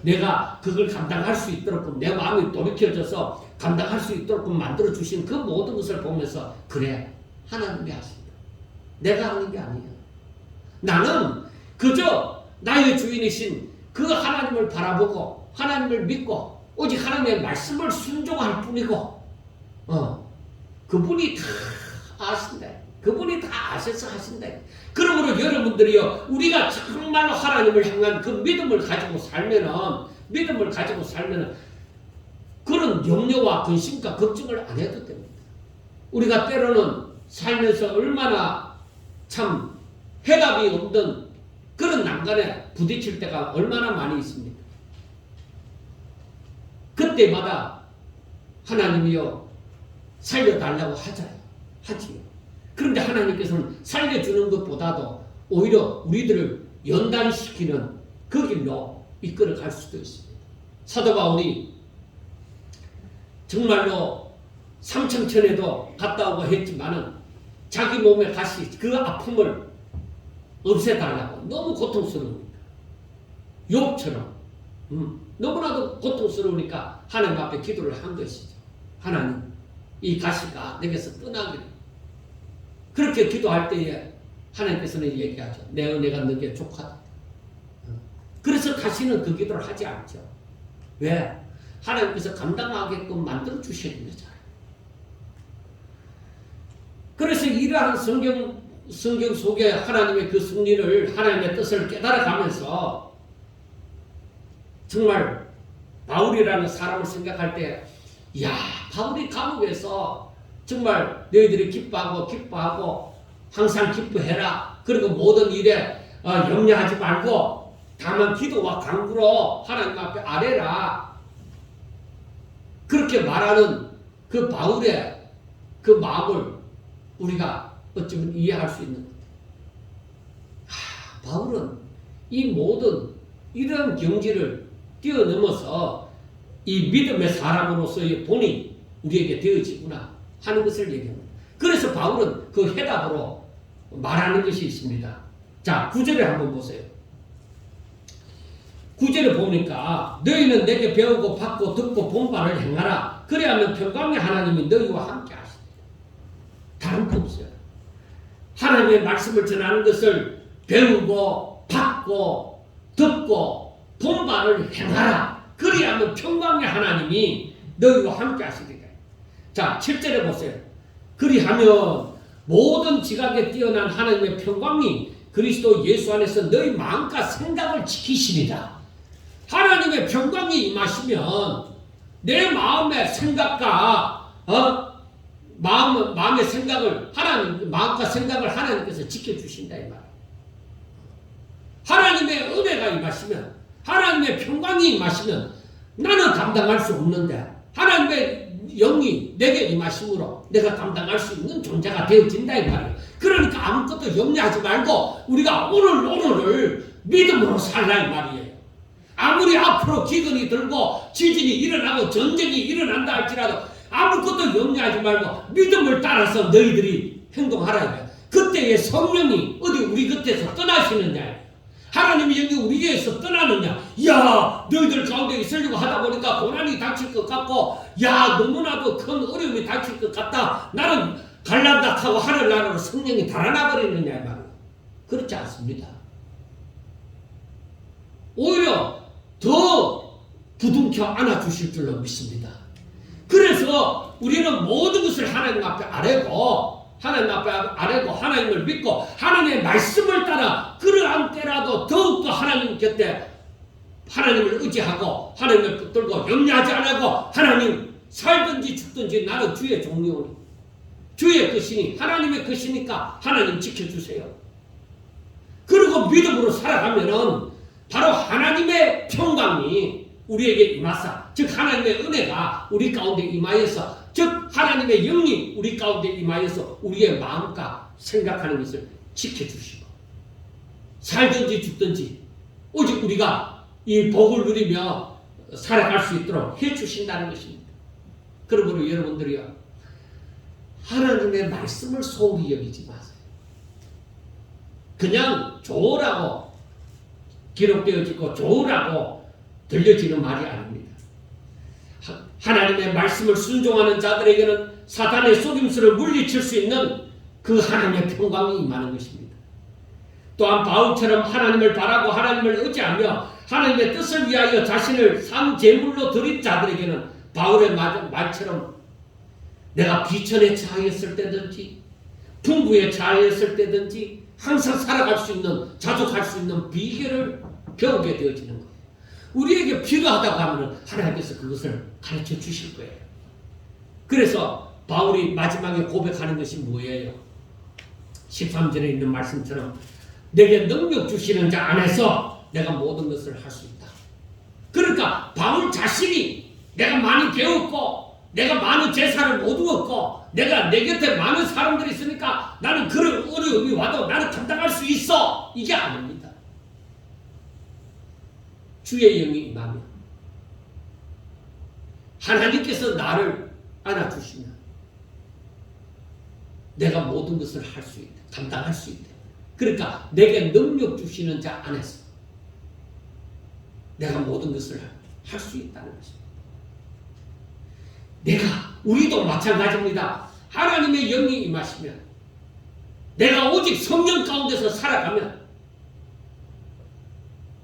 내가 그걸 감당할 수 있도록 내 마음이 돌이켜져서 감당할 수 있도록 만들어주신 그 모든 것을 보면서 그래 하나님이 하신다. 내가 하는 게 아니야. 나는 그저 나의 주인이신 그 하나님을 바라보고 하나님을 믿고 오직 하나님의 말씀을 순종할 뿐이고 그분이 다 아신다. 그분이 다 아셔서 하신다. 그러므로 여러분들이요 우리가 정말로 하나님을 향한 그 믿음을 가지고 살면은 그런 염려와 근심과 걱정을 안 해도 됩니다. 우리가 때로는 살면서 얼마나 참 해답이 없는 그런 난간에 부딪힐 때가 얼마나 많이 있습니까? 그때마다 하나님이요 살려달라고 하지요. 그런데 하나님께서는 살려주는 것보다도 오히려 우리들을 연단시키는 그 길로 이끌어 갈 수도 있습니다. 사도 바울이 정말로 삼청천에도 갔다 오고 했지만은 자기 몸에 다시 그 아픔을 없애달라고 너무 고통스러우니까 욥처럼 너무나도 고통스러우니까 하나님 앞에 기도를 한 것이죠. 하나님 이 가시가 내게서 떠나기를. 그렇게 기도할 때에 하나님께서는 얘기하죠. 내 은혜가 너에게 족하다. 그래서 다시는 그 기도를 하지 않죠. 왜? 하나님께서 감당하게끔 만들어 주시는 거잖아요. 그래서 이러한 성경 속에 하나님의 그 승리를 하나님의 뜻을 깨달아가면서 정말 바울이라는 사람을 생각할 때 바울이 감옥에서 정말 너희들이 기뻐하고 항상 기뻐해라. 그리고 모든 일에 염려하지 말고 다만 기도와 간구로 하나님 앞에 아뢰라. 그렇게 말하는 그 바울의 그 마음을 우리가 어쩌면 이해할 수 있는 것 같아요. 바울은 이 모든 이런 경지를 뛰어넘어서 이 믿음의 사람으로서의 본이 우리에게 되어지구나 하는 것을 얘기합니다. 그래서 바울은 그 해답으로 말하는 것이 있습니다. 자, 9절을 한번 보세요. 9절을 보니까 너희는 내게 배우고 받고 듣고 본 바를 행하라. 그래야만 평강의 하나님이 너희와 함께 하시리라. 다른 거 없어요. 하나님의 말씀을 전하는 것을 배우고 받고 듣고 본 바를 행하라. 그래야만 평강의 하나님이 너희와 함께 하시리라. 자, 7절에 보세요. 그리하면 모든 지각에 뛰어난 하나님의 평강이 그리스도 예수 안에서 너희 마음과 생각을 지키시리라. 하나님의 평강이 임하시면 내 마음의 생각과 마음의 생각을 마음과 생각을 하나님께서 지켜주신다 이 말이에요. 하나님의 은혜가 임하시면 하나님의 평강이 임하시면 나는 감당할 수 없는데 하나님의 영이 내게 임하심으로 내가 감당할 수 있는 존재가 되어진다 이 말이에요. 그러니까 아무것도 염려하지 말고 우리가 오늘을 믿음으로 살라 이 말이에요. 아무리 앞으로 기근이 들고 지진이 일어나고 전쟁이 일어난다 할지라도 아무것도 염려하지 말고 믿음을 따라서 너희들이 행동하라 이거예요. 그때의 성령이 어디 우리 곁에서 떠나시느냐, 하나님이 여기 우리에게서 떠나느냐. 야, 너희들 가운데 있으려고 하다 보니까 고난이 닥칠 것 같고 너무나도 큰 어려움이 닥칠 것 같다. 나는 갈란다 하고 하늘나라로 성령이 달아나 버리느냐 이 말이에요. 그렇지 않습니다. 오히려 더 부둥켜 안아주실 줄로 믿습니다. 그래서 우리는 모든 것을 하나님 앞에 아뢰고 하나님을 믿고 하나님의 말씀을 따라 그러한 때라도 더욱더 하나님 곁에 하나님을 의지하고 하나님을 붙들고 염려하지 않고 하나님 살든지 죽든지 나는 주의 종료니 주의 것이니 하나님의 것이니까 하나님 지켜주세요. 그리고 믿음으로 살아가면은 바로 하나님의 평강이 우리에게 임하사, 즉 하나님의 은혜가 우리 가운데 임하여서, 즉 하나님의 영이 우리 가운데 임하여서 우리의 마음과 생각하는 것을 지켜주시고 살든지 죽든지 오직 우리가 이 복을 누리며 살아갈 수 있도록 해주신다는 것입니다. 그러므로 여러분들이요, 하나님의 말씀을 소홀히 여기지 마세요. 그냥 좋으라고 기록되어지고 좋으라고 들려지는 말이 아닙니다. 하나님의 말씀을 순종하는 자들에게는 사탄의 속임수를 물리칠 수 있는 그 하나님의 평강이 임하는 것입니다. 또한 바울처럼 하나님을 바라고 하나님을 의지하며 하나님의 뜻을 위하여 자신을 산 제물로 드린 자들에게는 바울의 말처럼 내가 비천에 처하였을 때든지 풍부에 처하였을 때든지 항상 살아갈 수 있는, 자족할 수 있는 비결을 배우게 되어지는 거예요. 우리에게 필요하다고 하면 하나님께서 그것을 가르쳐 주실 거예요. 그래서 바울이 마지막에 고백하는 것이 뭐예요? 13절에 있는 말씀처럼 내게 능력 주시는 자 안에서 내가 모든 것을 할 수 있다. 그러니까 바울 자신이 내가 많이 배웠고 내가 많은 재산을 못 얻었고 내가 내 곁에 많은 사람들이 있으니까 나는 그런 어려움이 와도 나는 감당할 수 있어. 이게 아닙니다. 주의 영이 임하면 하나님께서 나를 안아주시면 내가 모든 것을 할 수 있다. 감당할 수 있다. 그러니까 내게 능력 주시는 자 안에서 내가 모든 것을 할 수 있다는 것입니다. 우리도 마찬가지입니다. 하나님의 영이 임하시면 내가 오직 성령 가운데서 살아가면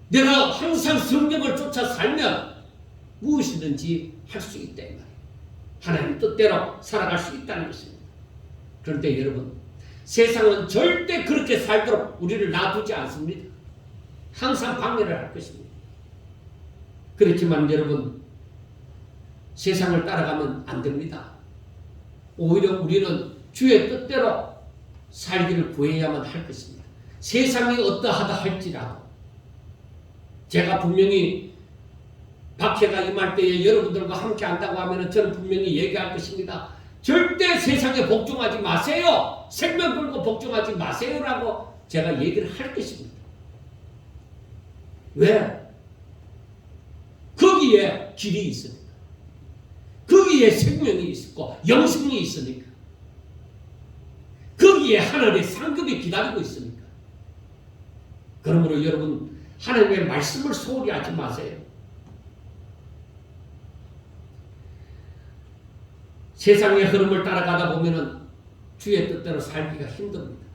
내가 항상 성령을 쫓아 살면 무엇이든지 할 수 있다 이 말이에요. 하나님 뜻대로 살아갈 수 있다는 것입니다. 그런데 여러분, 세상은 절대 그렇게 살도록 우리를 놔두지 않습니다. 항상 방해를 할 것입니다. 그렇지만 여러분, 세상을 따라가면 안 됩니다. 오히려 우리는 주의 뜻대로 살기를 구해야만 할 것입니다. 세상이 어떠하다 할지라도 제가 분명히 박해가 임할 때에 여러분들과 함께 한다고 하면 저는 분명히 얘기할 것입니다. 절대 세상에 복종하지 마세요. 생명 걸고 복종하지 마세요라고 제가 얘기를 할 것입니다. 왜? 거기에 길이 있으니까. 거기에 생명이 있고 영생이 있으니까. 거기에 하늘의 상급이 기다리고 있으니까. 그러므로 여러분, 하나님의 말씀을 소홀히 하지 마세요. 세상의 흐름을 따라가다 보면은 주의 뜻대로 살기가 힘듭니다.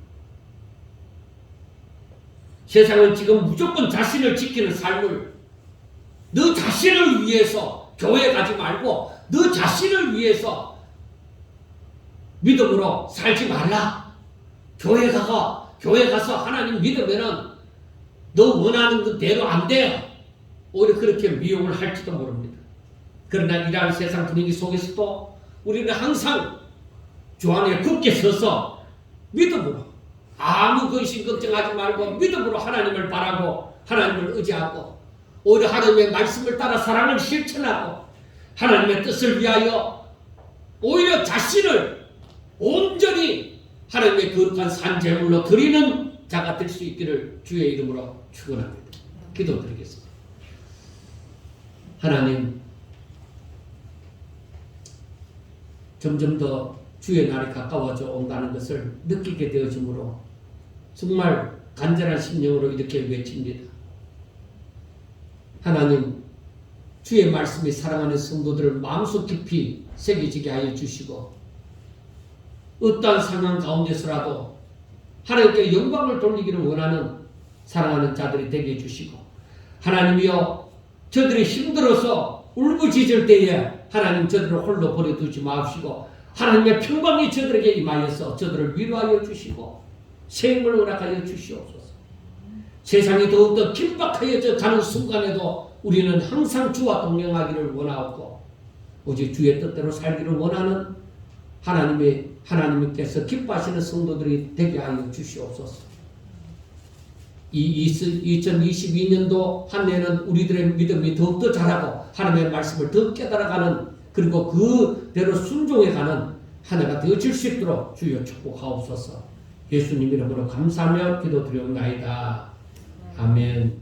세상은 지금 무조건 자신을 지키는 삶을, 너 자신을 위해서 교회 가지 말고 너 자신을 위해서 믿음으로 살지 말라. 교회 가서 하나님 믿으면은 너 원하는 그대로 안 돼요. 오히려 그렇게 미혹을 할지도 모릅니다. 그러나 이러한 세상 분위기 속에서도 우리는 항상 주 안에 굳게 서서 믿음으로 아무 근심 걱정하지 말고 믿음으로 하나님을 바라고 하나님을 의지하고 오히려 하나님의 말씀을 따라 사랑을 실천하고 하나님의 뜻을 위하여 오히려 자신을 온전히 하나님의 거룩한 산제물로 드리는 자가 될 수 있기를 주의 이름으로 축원합니다. 기도드리겠습니다. 하나님, 점점 더 주의 날이 가까워져 온다는 것을 느끼게 되어지므로 정말 간절한 심령으로 이렇게 외칩니다. 하나님, 주의 말씀이 사랑하는 성도들을 마음속 깊이 새겨지게 하여 주시고 어떠한 상황 가운데서라도 하나님께 영광을 돌리기를 원하는 사랑하는 자들이 되게 해주시고 하나님이여, 저들이 힘들어서 울부짖을 때에 하나님 저들을 홀로 버려두지 마시고 하나님의 평강이 저들에게 임하여서 저들을 위로하여 주시고 생명을 허락하여 주시옵소서. 세상이 더욱더 긴박하여져 가는 순간에도 우리는 항상 주와 동행하기를 원하옵고 오직 주의 뜻대로 살기를 원하는 하나님께서 기뻐하시는 성도들이 되게 하여 주시옵소서. 이 2022년도 한 해는 우리들의 믿음이 더욱더 자라고 하나님의 말씀을 더 깨달아가는, 그리고 그대로 순종해가는 한 해가 되어질 수 있도록 주여 축복하옵소서. 예수님 이름으로 감사하며 기도드리옵나이다. 아멘.